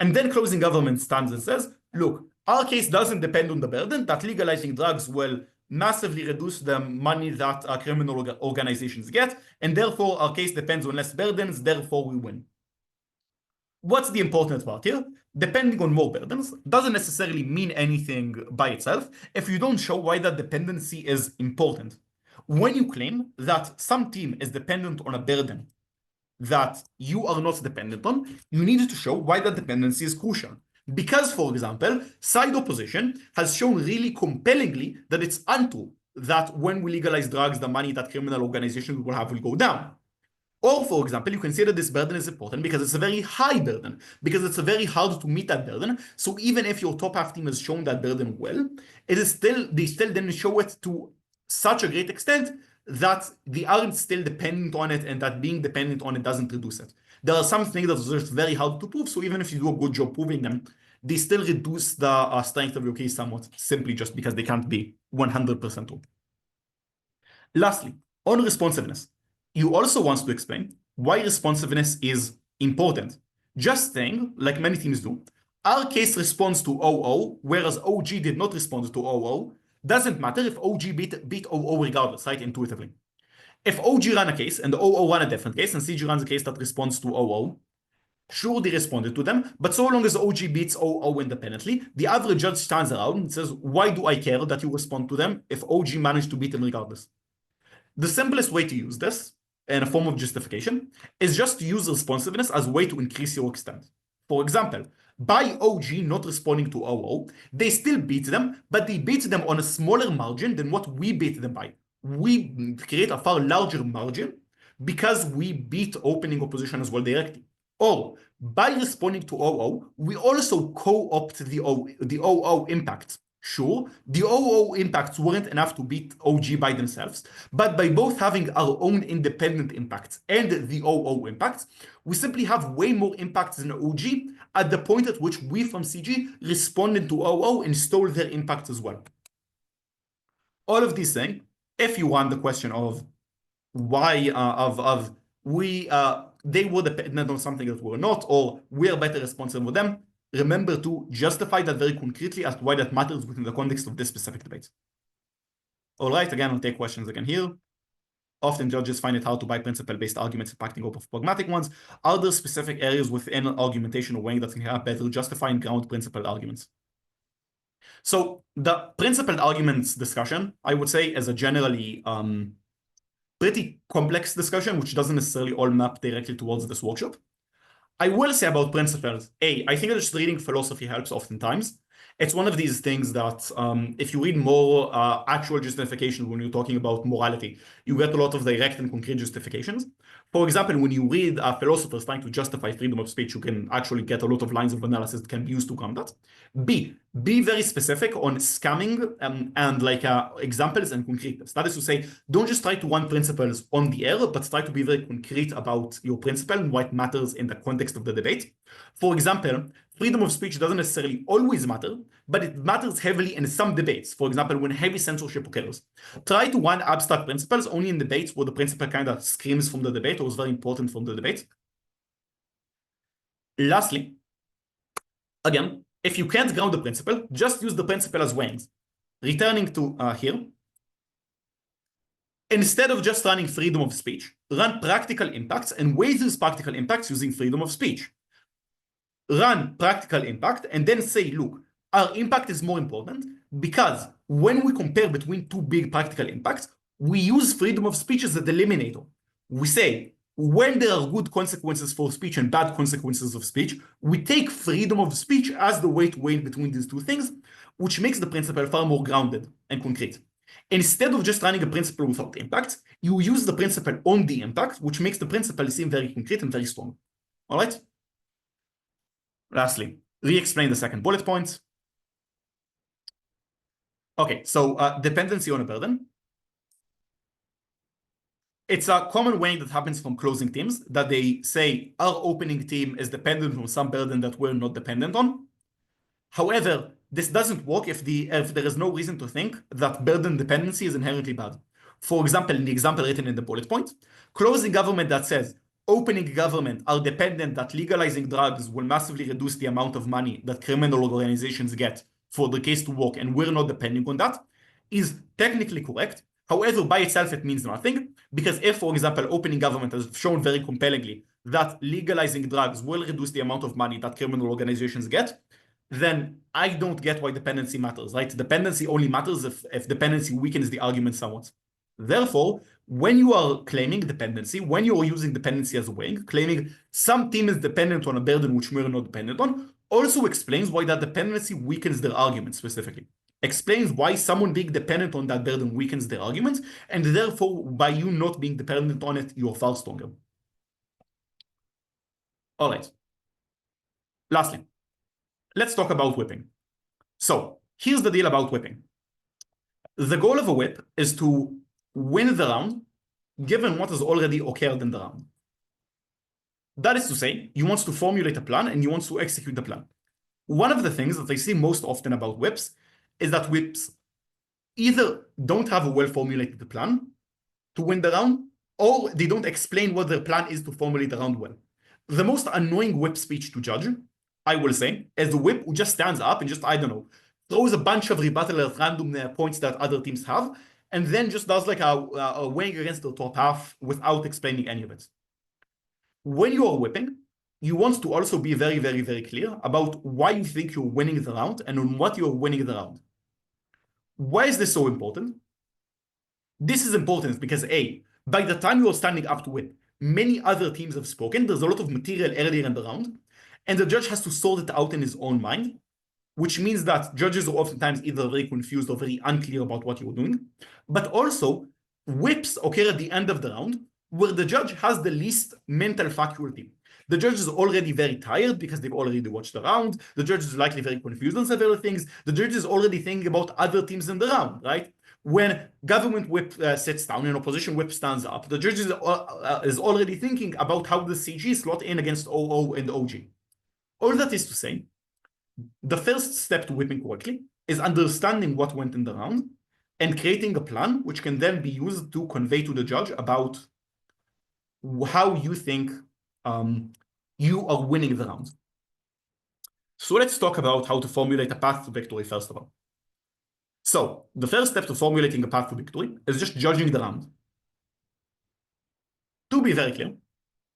And then closing government stands and says, look, our case doesn't depend on the burden that legalizing drugs will massively reduce the money that criminal organizations get, and therefore our case depends on less burdens, therefore we win. What's the important part here? Depending on more burdens doesn't necessarily mean anything by itself if you don't show why that dependency is important. When you claim that some team is dependent on a burden that you are not dependent on, you need to show why that dependency is crucial. Because, for example, side opposition has shown really compellingly that it's untrue that when we legalize drugs, the money that criminal organizations will have will go down. Or, for example, you can say that this burden is important because it's a very high burden, because it's very hard to meet that burden. So even if your top half team has shown that burden well, they still didn't show it to such a great extent that they aren't still dependent on it, and that being dependent on it doesn't reduce it. There are some things that are just very hard to prove, so even if you do a good job proving them, they still reduce the strength of your case somewhat, simply just because they can't be 100% true. Lastly, on responsiveness, you also want to explain why responsiveness is important. Just saying, like many teams do, our case responds to OO, whereas OG did not respond to OO, doesn't matter if OG beat OO regardless, right, intuitively. If OG ran a case and OO ran a different case and CG runs a case that responds to OO, sure, they responded to them, but so long as OG beats OO independently, the average judge stands around and says, why do I care that you respond to them if OG managed to beat them regardless? The simplest way to use this in a form of justification is just to use responsiveness as a way to increase your extent. For example, by OG not responding to OO, they still beat them, but they beat them on a smaller margin than what we beat them by. We create a far larger margin because we beat opening opposition as well directly. Or by responding to OO, we also co-opt the OO impact. Sure, the OO impacts weren't enough to beat OG by themselves, but by both having our own independent impacts and the OO impacts, we simply have way more impacts than OG at the point at which we from CG responded to OO and stole their impacts as well. All of these things, if you want the question of why they were dependent on something that we're not, or we're better responsible for them, remember to justify that very concretely as to why that matters within the context of this specific debate. All right, again, I'll take questions again here. Often judges find it hard to buy principle-based arguments impacting over pragmatic ones. Are there specific areas within argumentation or weighing that can help better justify and ground principled arguments? So the principled arguments discussion, I would say, is a generally pretty complex discussion, which doesn't necessarily all map directly towards this workshop. I will say about principles, I think that just reading philosophy helps oftentimes. It's one of these things that if you read more actual justification when you're talking about morality, you get a lot of direct and concrete justifications. For example, when you read philosophers trying to justify freedom of speech, you can actually get a lot of lines of analysis that can be used to ground that. Be very specific on scamming and like examples and concreteness. That is to say, don't just try to want principles on the air, but try to be very concrete about your principle and what matters in the context of the debate. For example, freedom of speech doesn't necessarily always matter, but it matters heavily in some debates. For example, when heavy censorship occurs. Try to want abstract principles only in debates where the principle kind of screams from the debate or is very important from the debate. Lastly, again, if you can't ground the principle, just use the principle as weighings. Returning to here, instead of just running freedom of speech, run practical impacts and weigh these practical impacts using freedom of speech. Run practical impact and then say, look, our impact is more important because when we compare between two big practical impacts, we use freedom of speech as a delimiter. We say, when there are good consequences for speech and bad consequences of speech, we take freedom of speech as the way to weigh between these two things, which makes the principle far more grounded and concrete. Instead of just running a principle without impact, you use the principle on the impact, which makes the principle seem very concrete and very strong. All right? Lastly, re-explain the second bullet point. Okay, so dependency on a burden. It's a common way that happens from closing teams that they say our opening team is dependent on some burden that we're not dependent on. However, this doesn't work if there is no reason to think that burden dependency is inherently bad. For example, in the example written in the bullet point, closing government that says opening government are dependent that legalizing drugs will massively reduce the amount of money that criminal organizations get for the case to work, and we're not depending on that, is technically correct. However, by itself, it means nothing, because if, for example, opening government has shown very compellingly that legalizing drugs will reduce the amount of money that criminal organizations get, then I don't get why dependency matters, right? Dependency only matters if dependency weakens the argument somewhat. Therefore, when you are claiming dependency, when you are using dependency as a weighing, claiming some team is dependent on a burden which we're not dependent on, also explains why that dependency weakens their argument specifically. Explains why someone being dependent on that burden weakens their argument, and therefore, by you not being dependent on it, you're far stronger. All right. Lastly, let's talk about whipping. So here's the deal about whipping. The goal of a whip is to win the round, given what has already occurred in the round. That is to say, you want to formulate a plan and you want to execute the plan. One of the things that I see most often about whips is that whips either don't have a well-formulated plan to win the round, or they don't explain what their plan is to formulate the round well. The most annoying whip speech to judge, I will say, is the whip who just stands up and just, I don't know, throws a bunch of rebuttal at random points that other teams have, and then just does like a weighing against the top half without explaining any of it. When you are whipping, you want to also be very, very, very clear about why you think you're winning the round and on what you're winning the round. Why is this so important? This is important because A, by the time you're standing up to whip, many other teams have spoken. There's a lot of material earlier in the round, and the judge has to sort it out in his own mind, which means that judges are oftentimes either very confused or very unclear about what you're doing. But also, whips occur at the end of the round where the judge has the least mental faculty. The judge is already very tired because they've already watched the round. The judge is likely very confused on several things. The judge is already thinking about other teams in the round, right? When government whip sits down and opposition whip stands up, the judge is already thinking about how the CG slot in against OO and OG. All that is to say, the first step to whipping correctly is understanding what went in the round and creating a plan which can then be used to convey to the judge about how you think you are winning the round. So let's talk about how to formulate a path to victory first of all. So the first step to formulating a path to victory is just judging the round. To be very clear,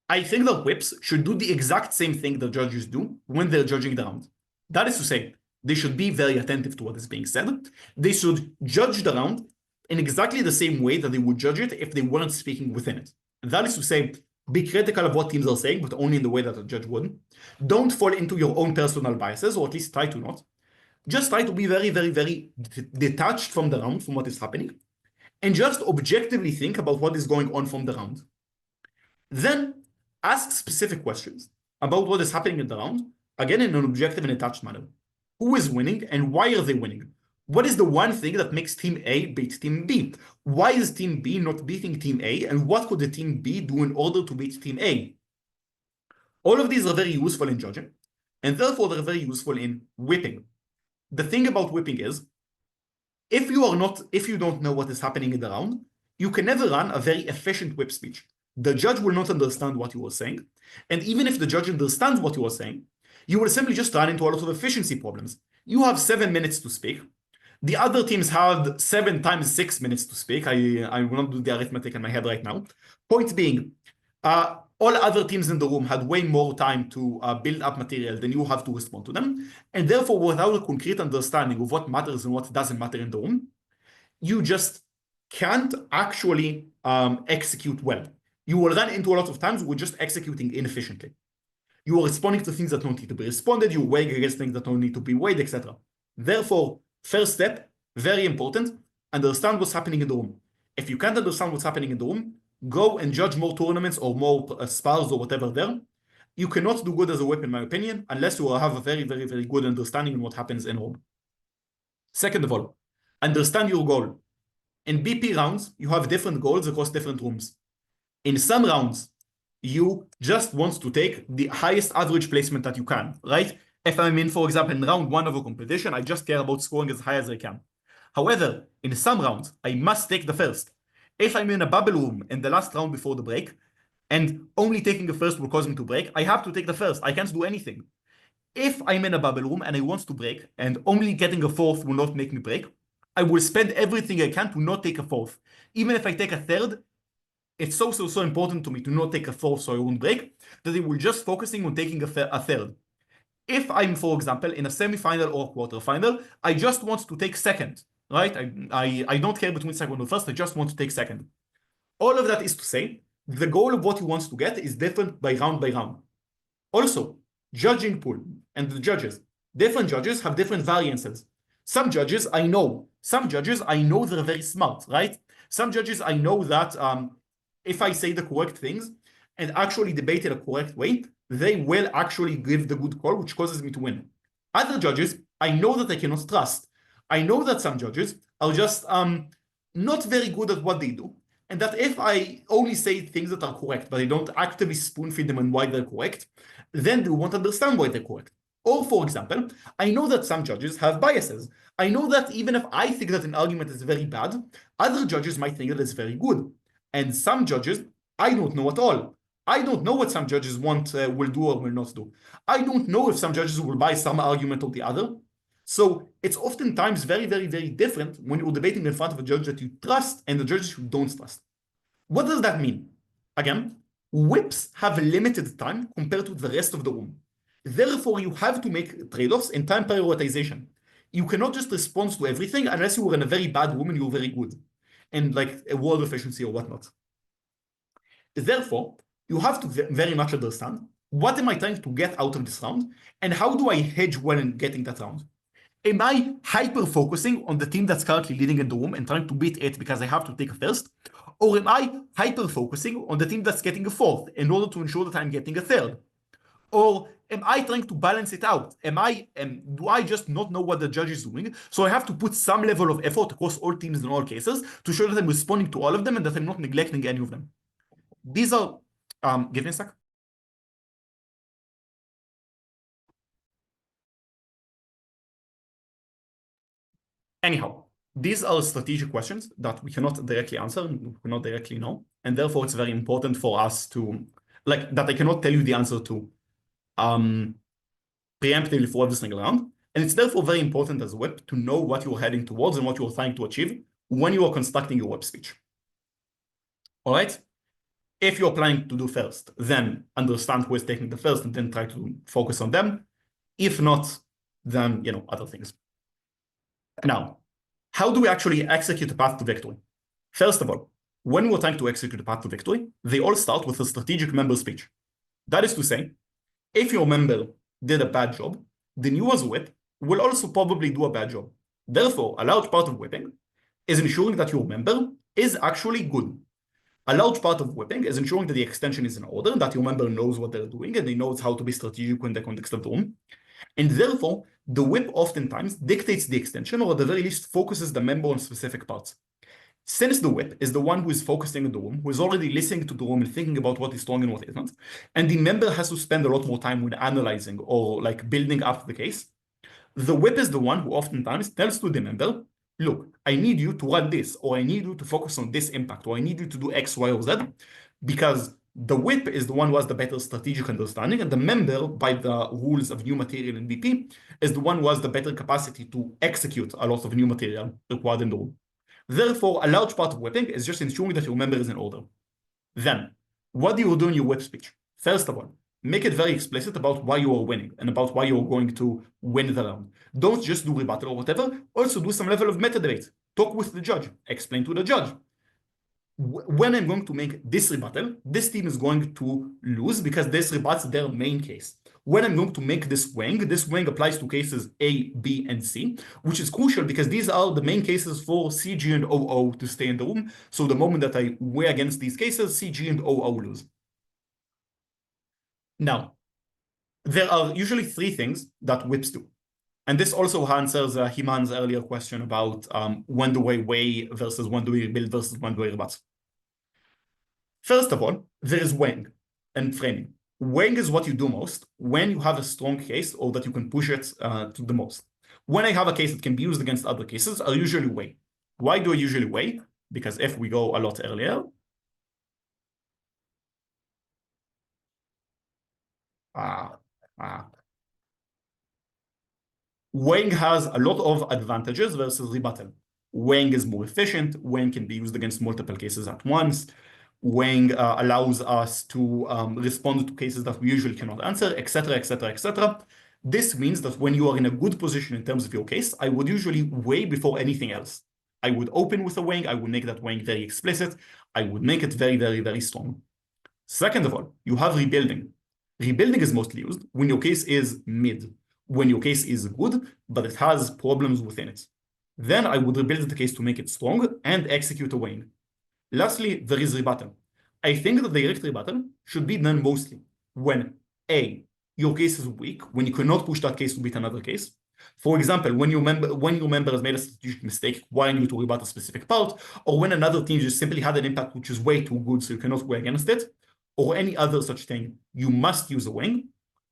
I think that whips should do the exact same thing the judges do when they're judging the round. That is to say, they should be very attentive to what is being said. They should judge the round in exactly the same way that they would judge it if they weren't speaking within it. That is to say, be critical of what teams are saying, but only in the way that a judge would. Don't fall into your own personal biases, or at least try to not. Just try to be very, very, very detached from the round, from what is happening, and just objectively think about what is going on from the round. Then ask specific questions about what is happening in the round, again in an objective and detached manner. Who is winning and why are they winning? What is the one thing that makes Team A beat Team B? Why is Team B not beating Team A? And what could the Team B do in order to beat Team A? All of these are very useful in judging, and therefore they're very useful in whipping. The thing about whipping is, if you don't know what is happening in the round, you can never run a very efficient whip speech. The judge will not understand what you are saying. And even if the judge understands what you are saying, you will simply just run into a lot of efficiency problems. You have 7 minutes to speak. The other teams had 7 times 6 minutes to speak. I will not do the arithmetic in my head right now. Point being, all other teams in the room had way more time to build up material than you have to respond to them. And therefore, without a concrete understanding of what matters and what doesn't matter in the room, you just can't actually execute well. You will run into a lot of times with just executing inefficiently. You are responding to things that don't need to be responded. You're weighing against things that don't need to be weighed, etc. Therefore, first step, very important, understand what's happening in the room. If you can't understand what's happening in the room, go and judge more tournaments or more spars or whatever there. You cannot do good as a whip, in my opinion, unless you have a very, very, very good understanding of what happens in room. Second of all, understand your goal. In BP rounds, you have different goals across different rooms. In some rounds, you just want to take the highest average placement that you can, right? If I'm in, for example, in round 1 of a competition, I just care about scoring as high as I can. However, in some rounds, I must take the first. If I'm in a bubble room in the last round before the break, and only taking the first will cause me to break, I have to take the first. I can't do anything. If I'm in a bubble room and I want to break, and only getting a fourth will not make me break, I will spend everything I can to not take a fourth. Even if I take a third, it's so important to me to not take a fourth so I won't break, that I will just focusing on taking a third. If I'm, for example, in a semi-final or quarterfinal, I just want to take second, right? I don't care between second or first, I just want to take second. All of that is to say, the goal of what you want to get is different by round. Also, judging pool and the judges. Different judges have different variances. Some judges I know they're very smart, right? Some judges I know that if I say the correct things and actually debate it a correct way, they will actually give the good call, which causes me to win. Other judges, I know that I cannot trust. I know that some judges are just not very good at what they do, and that if I only say things that are correct, but I don't actively spoon feed them on why they're correct, then they won't understand why they're correct. Or, for example, I know that some judges have biases. I know that even if I think that an argument is very bad, other judges might think that it's very good. And some judges, I don't know at all. I don't know what some judges will do or will not do. I don't know if some judges will buy some argument or the other. So it's oftentimes very, very, very different when you're debating in front of a judge that you trust and the judges you don't trust. What does that mean? Again, whips have a limited time compared to the rest of the room. Therefore, you have to make trade-offs in time prioritization. You cannot just respond to everything unless you were in a very bad room and you're very good, and like a word efficiency or whatnot. Therefore, you have to very much understand what am I trying to get out of this round and how do I hedge well in getting that round. Am I hyper-focusing on the team that's currently leading in the room and trying to beat it because I have to take a first? Or am I hyper-focusing on the team that's getting a fourth in order to ensure that I'm getting a third? Or am I trying to balance it out? Do I just not know what the judge is doing? So I have to put some level of effort across all teams in all cases to show that I'm responding to all of them and that I'm not neglecting any of them. These are, give me a sec. Anyhow, these are strategic questions that we cannot directly answer, we cannot directly know, and therefore it's very important for us to, like, that I cannot tell you the answer to preemptively for every single round. And it's therefore very important as a whip to know what you're heading towards and what you're trying to achieve when you are constructing your whip speech. All right? If you're planning to do first, then understand who is taking the first and then try to focus on them. If not, then, other things. Now, how do we actually execute a path to victory? First of all, when we're trying to execute a path to victory, they all start with a strategic member speech. That is to say, if your member did a bad job, then you as a whip will also probably do a bad job. Therefore, a large part of whipping is ensuring that your member is actually good. A large part of whipping is ensuring that the extension is in order, that your member knows what they're doing and they knows how to be strategic in the context of the room. And therefore, the whip oftentimes dictates the extension, or at the very least focuses the member on specific parts. Since the whip is the one who is focusing on the room, who is already listening to the room and thinking about what is strong and what isn't, and the member has to spend a lot more time with analyzing or like building up the case, the whip is the one who oftentimes tells to the member, look, I need you to run this, or I need you to focus on this impact, or I need you to do X, Y, or Z, because the whip is the one who has the better strategic understanding, and the member, by the rules of new material in BP, is the one who has the better capacity to execute a lot of new material required in the room. Therefore, a large part of whipping is just ensuring that your member is in order. Then, what do you do in your whip speech? First of all, make it very explicit about why you are winning and about why you're going to win the round. Don't just do rebuttal or whatever. Also do some level of meta debate. Talk with the judge. Explain to the judge. When I'm going to make this rebuttal, this team is going to lose because this rebuts their main case. When I'm going to make this weighing applies to cases A, B, and C, which is crucial because these are the main cases for CG and OO to stay in the room. So the moment that I weigh against these cases, CG and OO lose. Now, there are usually three things that whips do. And this also answers Himan's earlier question about when do we weigh versus when do we rebuild versus when do we rebut. First of all, there is weighing and framing. Weighing is what you do most when you have a strong case or that you can push it to the most. When I have a case that can be used against other cases, I usually weigh. Why do I usually weigh? Because if we go a lot earlier, weighing has a lot of advantages versus rebuttal. Weighing is more efficient. Weighing can be used against multiple cases at once. Weighing allows us to respond to cases that we usually cannot answer, etc., etc., etc. This means that when you are in a good position in terms of your case, I would usually weigh before anything else. I would open with a weighing. I would make that weighing very explicit. I would make it very, very, very strong. Second of all, you have rebuilding. Rebuilding is mostly used when your case is mid, when your case is good, but it has problems within it. Then I would rebuild the case to make it strong and execute a weighing. Lastly, there is rebuttal. I think that direct rebuttal should be done mostly when A, your case is weak, when you cannot push that case to beat another case. For example, when your member has made a strategic mistake, wanting you to rebut a specific part, or when another team just simply had an impact which is way too good, so you cannot go against it, or any other such thing, you must use a weighing,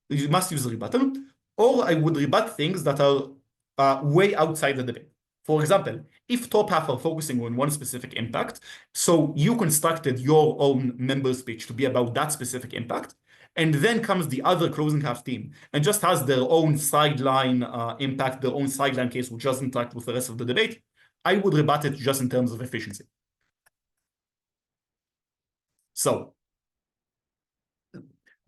you must use a rebuttal, or I would rebut things that are way outside the debate. For example, if top half are focusing on one specific impact, so you constructed your own member speech to be about that specific impact, and then comes the other closing half team and just has their own sideline impact, their own sideline case, which doesn't interact with the rest of the debate, I would rebut it just in terms of efficiency. So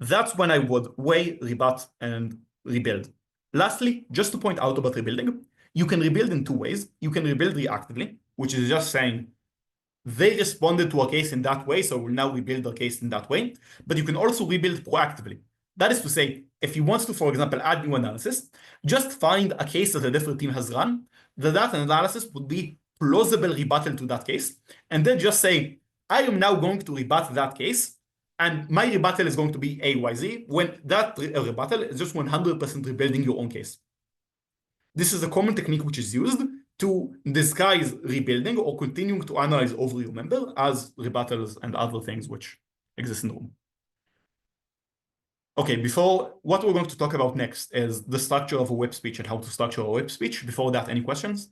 that's when I would weigh, rebut, and rebuild. Lastly, just to point out about rebuilding, you can rebuild in two ways. You can rebuild reactively, which is just saying they responded to a case in that way, so we'll now rebuild a case in that way. But you can also rebuild proactively. That is to say, if you want to, for example, add new analysis, just find a case that a different team has run, that analysis would be plausible rebuttal to that case, and then just say, I am now going to rebut that case, and my rebuttal is going to be AYZ, when that rebuttal is just 100% rebuilding your own case. This is a common technique which is used to disguise rebuilding or continuing to analyze over your member as rebuttals and other things which exist in the room. Okay, what we're going to talk about next is the structure of a whip speech and how to structure a whip speech. Before that, any questions?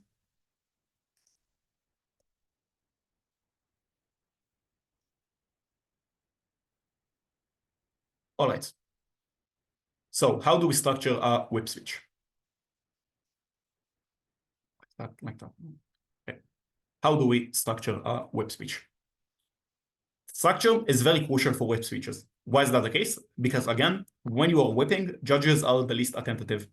All right. So how do we structure a whip speech? Like that. Okay. How do we structure a whip speech? Structure is very crucial for whip speeches. Why is that the case? Because again, when you are whipping, judges are the least attentive.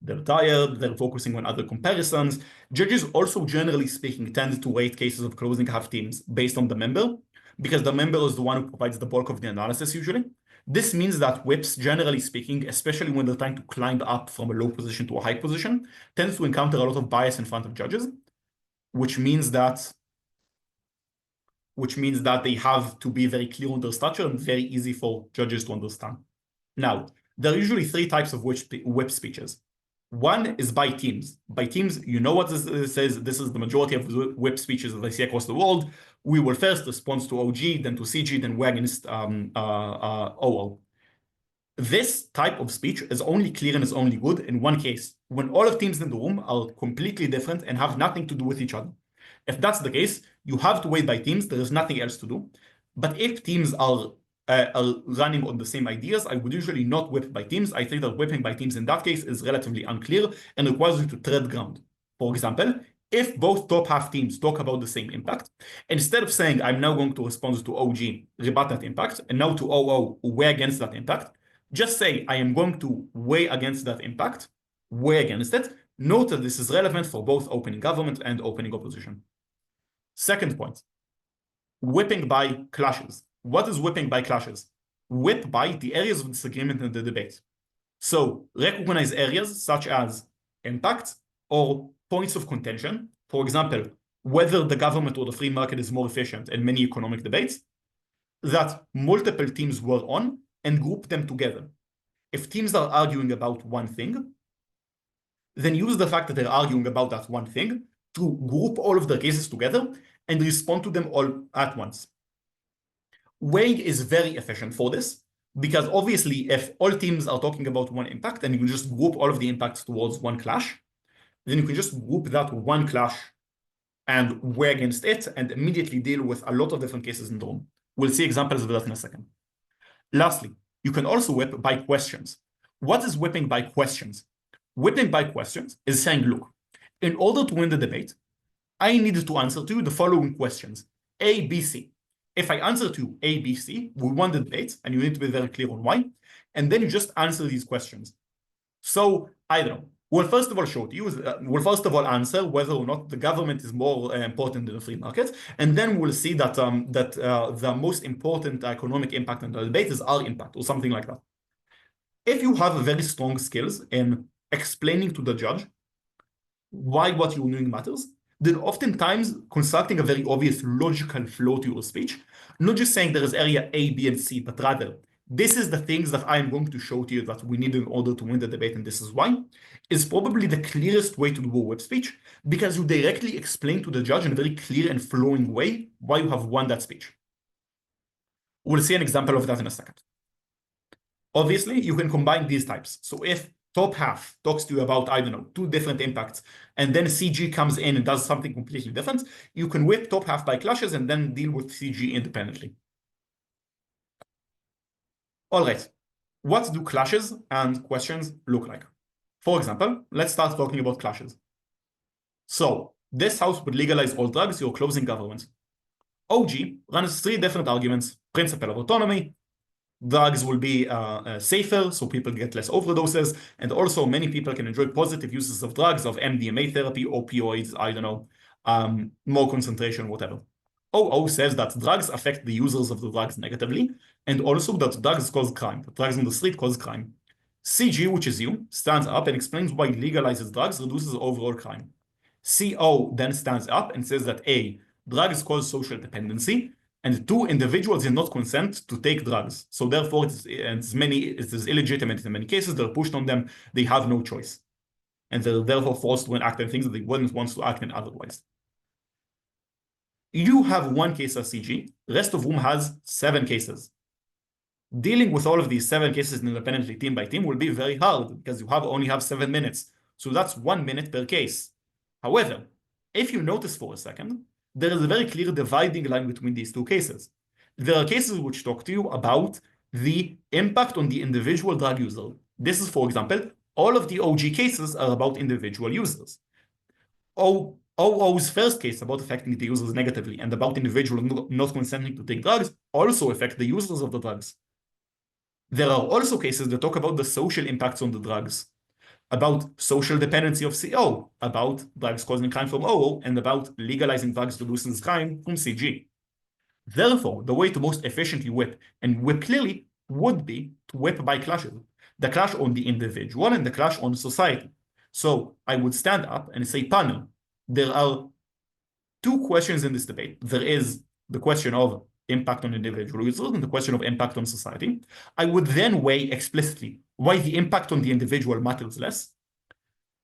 They're tired, they're focusing on other comparisons. Judges also, generally speaking, tend to rate cases of closing half teams based on the member, because the member is the one who provides the bulk of the analysis usually. This means that whips, generally speaking, especially when they're trying to climb up from a low position to a high position, tends to encounter a lot of bias in front of judges, which means that they have to be very clear on their structure and very easy for judges to understand. Now, there are usually three types of whip speeches. One is by teams. By teams, you know what this says. This is the majority of whip speeches that I see across the world. We will first respond to OG, then to CG, then we're against OO. This type of speech is only clear and is only good in one case, when all of teams in the room are completely different and have nothing to do with each other. If that's the case, you have to wait by teams. There is nothing else to do. But if teams are running on the same ideas, I would usually not whip by teams. I think that whipping by teams in that case is relatively unclear and requires you to tread ground. For example, if both top half teams talk about the same impact, instead of saying, I'm now going to respond to OG, rebut that impact, and now to OO, weigh against that impact, just say, I am going to weigh against that impact, weigh against it. Note that this is relevant for both opening government and opening opposition. Second point, whipping by clashes. What is whipping by clashes? Whip by the areas of disagreement in the debate. So recognize areas such as impact or points of contention. For example, whether the government or the free market is more efficient in many economic debates that multiple teams were on, and group them together. If teams are arguing about one thing, then use the fact that they're arguing about that one thing to group all of the cases together and respond to them all at once. Weighing is very efficient for this, because obviously if all teams are talking about one impact and you just group all of the impacts towards one clash, then you can just group that one clash and weigh against it and immediately deal with a lot of different cases in the room. We'll see examples of that in a second. Lastly, you can also whip by questions. What is whipping by questions? Whipping by questions is saying, look, in order to win the debate, I needed to answer to you the following questions, A, B, C. If I answer to A, B, C, we won the debate, and you need to be very clear on why, and then you just answer these questions. So, I don't know. We'll first of all show to you, we'll first of all answer whether or not the government is more important than the free market, and then we'll see that the most important economic impact in the debate is our impact, or something like that. If you have very strong skills in explaining to the judge why what you're doing matters, then oftentimes constructing a very obvious logical flow to your speech, not just saying there is area A, B, and C, but rather, this is the things that I am going to show to you that we need in order to win the debate, and this is why, is probably the clearest way to do a whip speech, because you directly explain to the judge in a very clear and flowing way why you have won that speech. We'll see an example of that in a second. Obviously, you can combine these types. So if top half talks to you about, I don't know, two different impacts, and then CG comes in and does something completely different, you can whip top half by clashes and then deal with CG independently. All right. what do clashes and questions look like? For example, let's start talking about clashes. So this house would legalize all drugs, you're closing government. OG runs 3 different arguments: principle of autonomy, drugs will be safer, so people get less overdoses, and also many people can enjoy positive uses of drugs, of MDMA therapy, opioids, I don't know, more concentration, whatever. OO says that drugs affect the users of the drugs negatively, and also that drugs cause crime. Drugs on the street cause crime. CG, which is you, stands up and explains why legalizes drugs reduces overall crime. CO then stands up and says that A, drugs cause social dependency, and 2, individuals did not consent to take drugs. So therefore, it is illegitimate in many cases. They're pushed on them. They have no choice. And they're therefore forced to enact in things that they wouldn't want to act in otherwise. You have 1 case as CG, the rest of whom has 7 cases. Dealing with all of these 7 cases independently, team by team, will be very hard because you only have 7 minutes. So that's 1 minute per case. However, if you notice for a second, there is a very clear dividing line between these 2 cases. There are cases which talk to you about the impact on the individual drug user. This is, for example, all of the OG cases are about individual users. OO's first case about affecting the users negatively and about individuals not consenting to take drugs also affect the users of the drugs. There are also cases that talk about the social impacts on the drugs, about social dependency of CO, about drugs causing crime from OO, and about legalizing drugs reduces crime from CG. Therefore, the way to most efficiently whip, and whip clearly, would be to whip by clashes. The clash on the individual and the clash on society. So I would stand up and say, panel, there are 2 questions in this debate. There is the question of impact on individual users and the question of impact on society. I would then weigh explicitly why the impact on the individual matters less.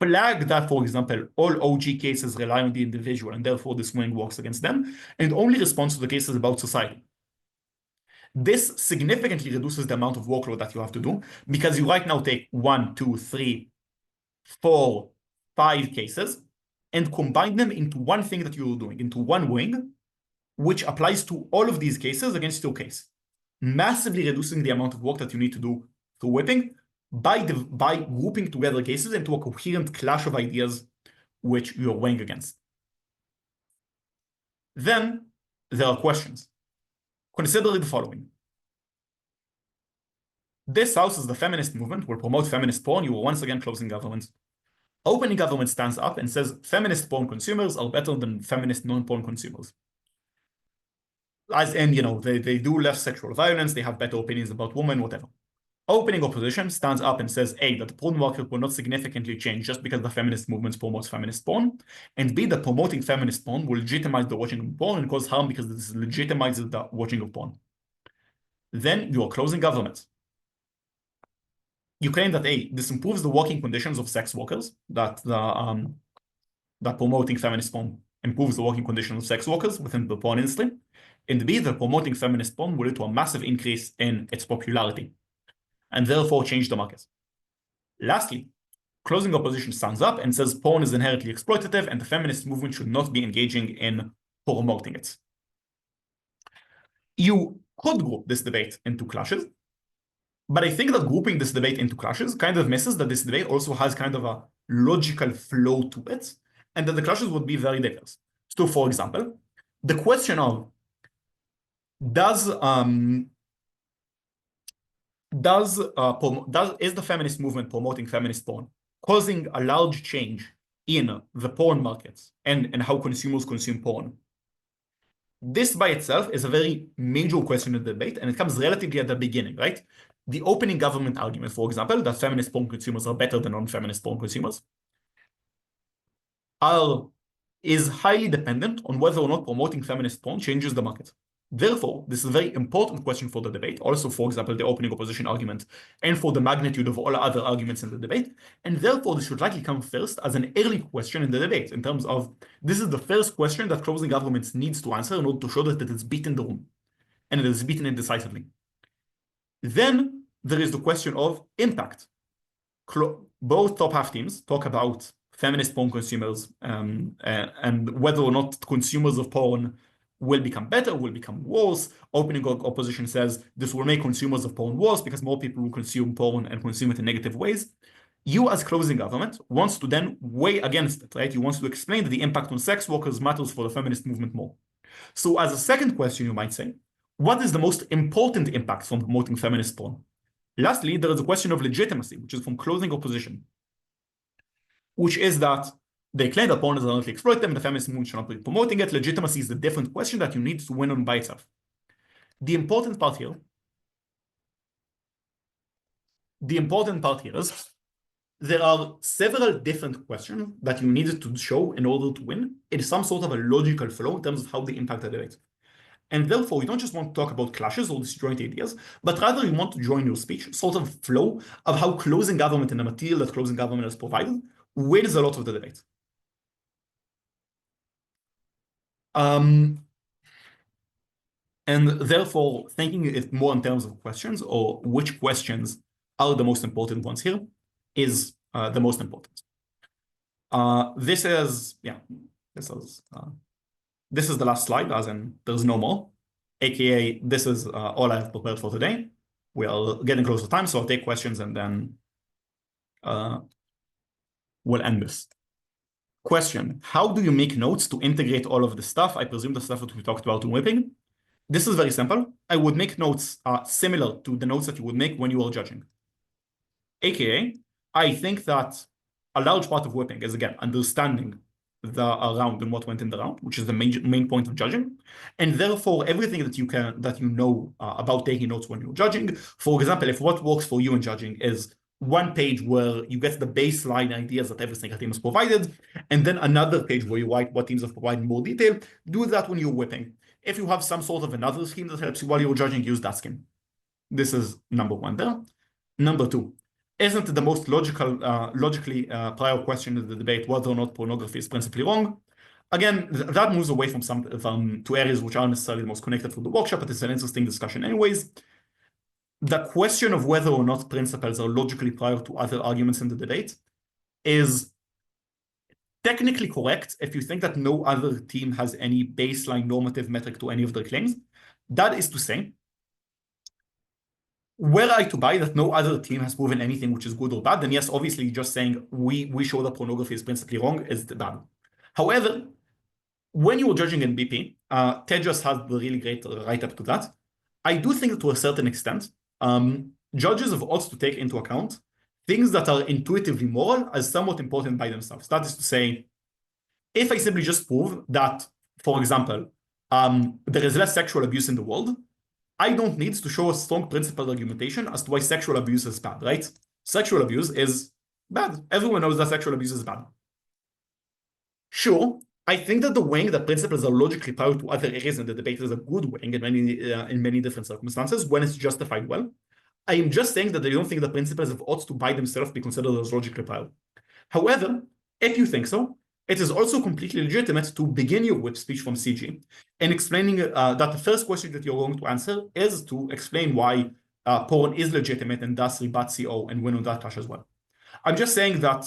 Flag that, for example, all OG cases rely on the individual and therefore this wing works against them, and only respond to the cases about society. This significantly reduces the amount of workload that you have to do because you right now take 1, 2, 3, 4, 5 cases and combine them into one thing that you're doing, into one wing, which applies to all of these cases against your case, massively reducing the amount of work that you need to do through whipping by grouping together cases into a coherent clash of ideas which you're weighing against. Then there are questions. Consider the following. This house is the feminist movement, will promote feminist porn. You are once again closing government. Opening government stands up and says feminist porn consumers are better than feminist non-porn consumers. As in, they do less sexual violence, they have better opinions about women, whatever. Opening opposition stands up and says, A, that the porn market will not significantly change just because the feminist movement promotes feminist porn, and B, that promoting feminist porn will legitimize the watching of porn and cause harm because this legitimizes the watching of porn. Then you are closing government. You claim that A, this improves the working conditions of sex workers, that promoting feminist porn improves the working conditions of sex workers within the porn industry, and B, that promoting feminist porn will lead to a massive increase in its popularity, and therefore change the market. Lastly, closing opposition stands up and says porn is inherently exploitative and the feminist movement should not be engaging in promoting it. You could group this debate into clashes, but I think that grouping this debate into clashes kind of misses that this debate also has kind of a logical flow to it, and that the clashes would be very diverse. So, for example, the question of is the feminist movement promoting feminist porn causing a large change in the porn markets and how consumers consume porn? This by itself is a very major question in the debate, and it comes relatively at the beginning, right? The opening government argument, for example, that feminist porn consumers are better than non-feminist porn consumers, is highly dependent on whether or not promoting feminist porn changes the market. Therefore, this is a very important question for the debate, also, for example, the opening opposition argument, and for the magnitude of all other arguments in the debate. And therefore, this should likely come first as an early question in the debate, in terms of this is the first question that closing governments needs to answer in order to show that it is beaten the room, and it is beaten it decisively. Then there is the question of impact. Both top half teams talk about feminist porn consumers and whether or not consumers of porn will become better, will become worse. Opening opposition says this will make consumers of porn worse because more people will consume porn and consume it in negative ways. You, as closing government, wants to then weigh against it, right? You want to explain that the impact on sex workers matters for the feminist movement more. So as a second question, you might say, what is the most important impact from promoting feminist porn? Lastly, there is a question of legitimacy, which is from closing opposition, which is that they claim that porn is not exploit them, and the feminist movement should not be promoting it. Legitimacy is a different question that you need to win on by itself. The important part here is there are several different questions that you need to show in order to win. It is some sort of a logical flow in terms of how they impact the debate. And therefore, you don't just want to talk about clashes or disjoint ideas, but rather you want to join your speech, sort of flow of how closing government and the material that closing government has provided wins a lot of the debate. And therefore, thinking it more in terms of questions or which questions are the most important ones here is the most important. This is the last slide, as in there's no more. AKA, this is all I have prepared for today. We are getting close to time, so I'll take questions and then we'll end this. Question, how do you make notes to integrate all of the stuff? I presume the stuff that we talked about in whipping. This is very simple. I would make notes similar to the notes that you would make when you are judging. AKA, I think that a large part of whipping is, again, understanding the round and what went in the round, which is the main point of judging. And therefore, everything that you know about taking notes when you're judging. For example, if what works for you in judging is one page where you get the baseline ideas that every single team has provided, and then another page where you write what teams have provided more detail, do that when you're whipping. If you have some sort of another scheme that helps you while you're judging, use that scheme. This is number one there. Number two, isn't the most logically prior question in the debate whether or not pornography is principally wrong? Again, that moves away from to areas which aren't necessarily the most connected for the workshop, but it's an interesting discussion anyways. The question of whether or not principles are logically prior to other arguments in the debate is technically correct if you think that no other team has any baseline normative metric to any of their claims. That is to say, were I to buy that no other team has proven anything which is good or bad, then yes, obviously just saying we show that pornography is principally wrong is bad. However, when you were judging in BP, Tejas has the really great write-up to that. I do think that to a certain extent, judges have ought to take into account things that are intuitively moral as somewhat important by themselves. That is to say, if I simply just prove that, for example, there is less sexual abuse in the world, I don't need to show a strong principled argumentation as to why sexual abuse is bad, right? Sexual abuse is bad. Everyone knows that sexual abuse is bad. Sure, I think that the weighing that principles are logically prior to other areas in the debate is a good weighing in many different circumstances when it's justified well. I am just saying that I don't think the principles of ought to by themselves be considered as logically prior. However, if you think so, it is also completely legitimate to begin your whip speech from CG and explaining that the first question that you're going to answer is to explain why porn is legitimate and thus rebut CO and win on that clash as well. I'm just saying that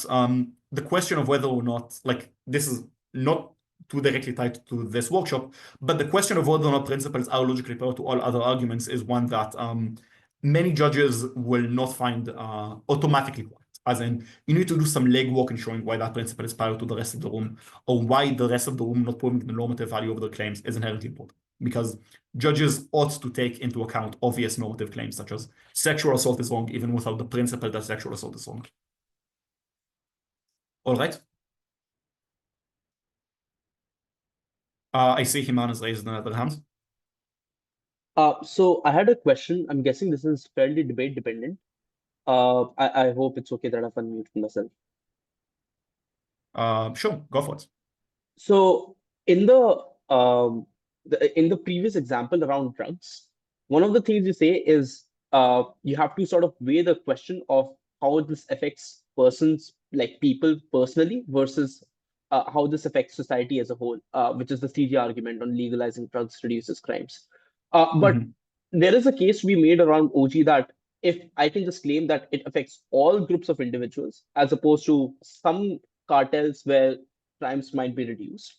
the question of whether or not, like, this is not too directly tied to this workshop, but the question of whether or not principles are logically prior to all other arguments is one that many judges will not find automatically correct. As in, you need to do some legwork in showing why that principle is prior to the rest of the room, or why the rest of the room not proving the normative value of their claims is inherently important. Because judges ought to take into account obvious normative claims, such as sexual assault is wrong, even without the principle that sexual assault is wrong. All right. I see Himan has raised another hand. So I had a question. I'm guessing this is fairly debate dependent. I hope it's okay that I've unmuted myself. Sure, go for it. So in the previous example around drugs, one of the things you say is you have to sort of weigh the question of how this affects persons, like people personally, versus how this affects society as a whole, which is the CG argument on legalizing drugs reduces crimes. But there is a case we made around OG that if I can just claim that it affects all groups of individuals, as opposed to some cartels where crimes might be reduced,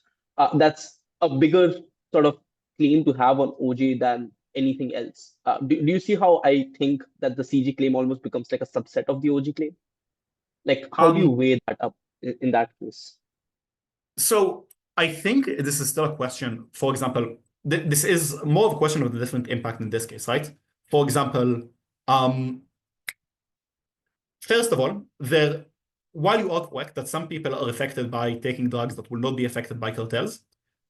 that's a bigger sort of claim to have on OJ than anything else. Do you see how I think that the CG claim almost becomes like a subset of the OG claim? Like, how do you weigh that up in that case? So I think this is still a question. For example, this is more of a question of the different impact in this case, right? For example, first of all, while you are correct that some people are affected by taking drugs that will not be affected by cartels,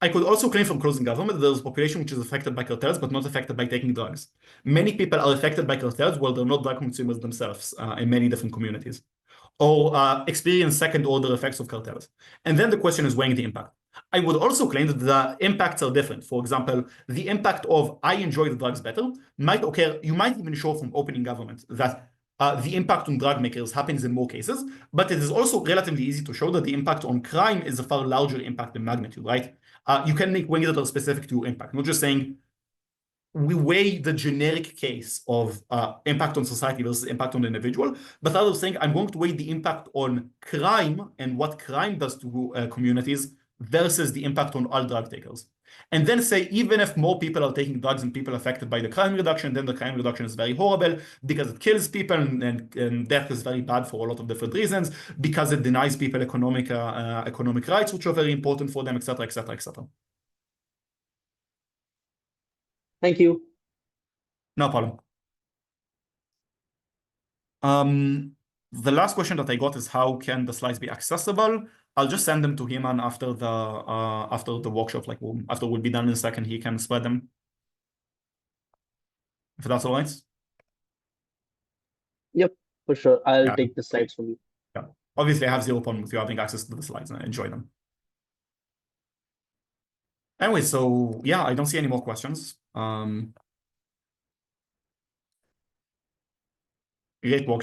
I could also claim from closing government that there's a population which is affected by cartels but not affected by taking drugs. Many people are affected by cartels while they're not drug consumers themselves in many different communities, or experience second-order effects of cartels. And then the question is weighing the impact. I would also claim that the impacts are different. For example, the impact of I enjoy the drugs better might occur. You might even show from opening government that the impact on drug makers happens in more cases, but it is also relatively easy to show that the impact on crime is a far larger impact in magnitude, right? You can make wings that are specific to impact, not just saying we weigh the generic case of impact on society versus impact on the individual, but rather saying I'm going to weigh the impact on crime and what crime does to communities versus the impact on all drug takers. And then say, even if more people are taking drugs and people affected by the crime reduction, then the crime reduction is very horrible because it kills people and death is very bad for a lot of different reasons, because it denies people economic rights, which are very important for them, etc., etc., etc. Thank you. No problem. The last question that I got is how can the slides be accessible? I'll just send them to him, and after the workshop, like after we'll be done in a second, he can spread them. If that's all right. Yep, for sure. I'll take the slides from you. Yeah. Obviously, I have zero problem with you having access to the slides and I enjoy them. Anyway, so yeah, I don't see any more questions. Great workshop.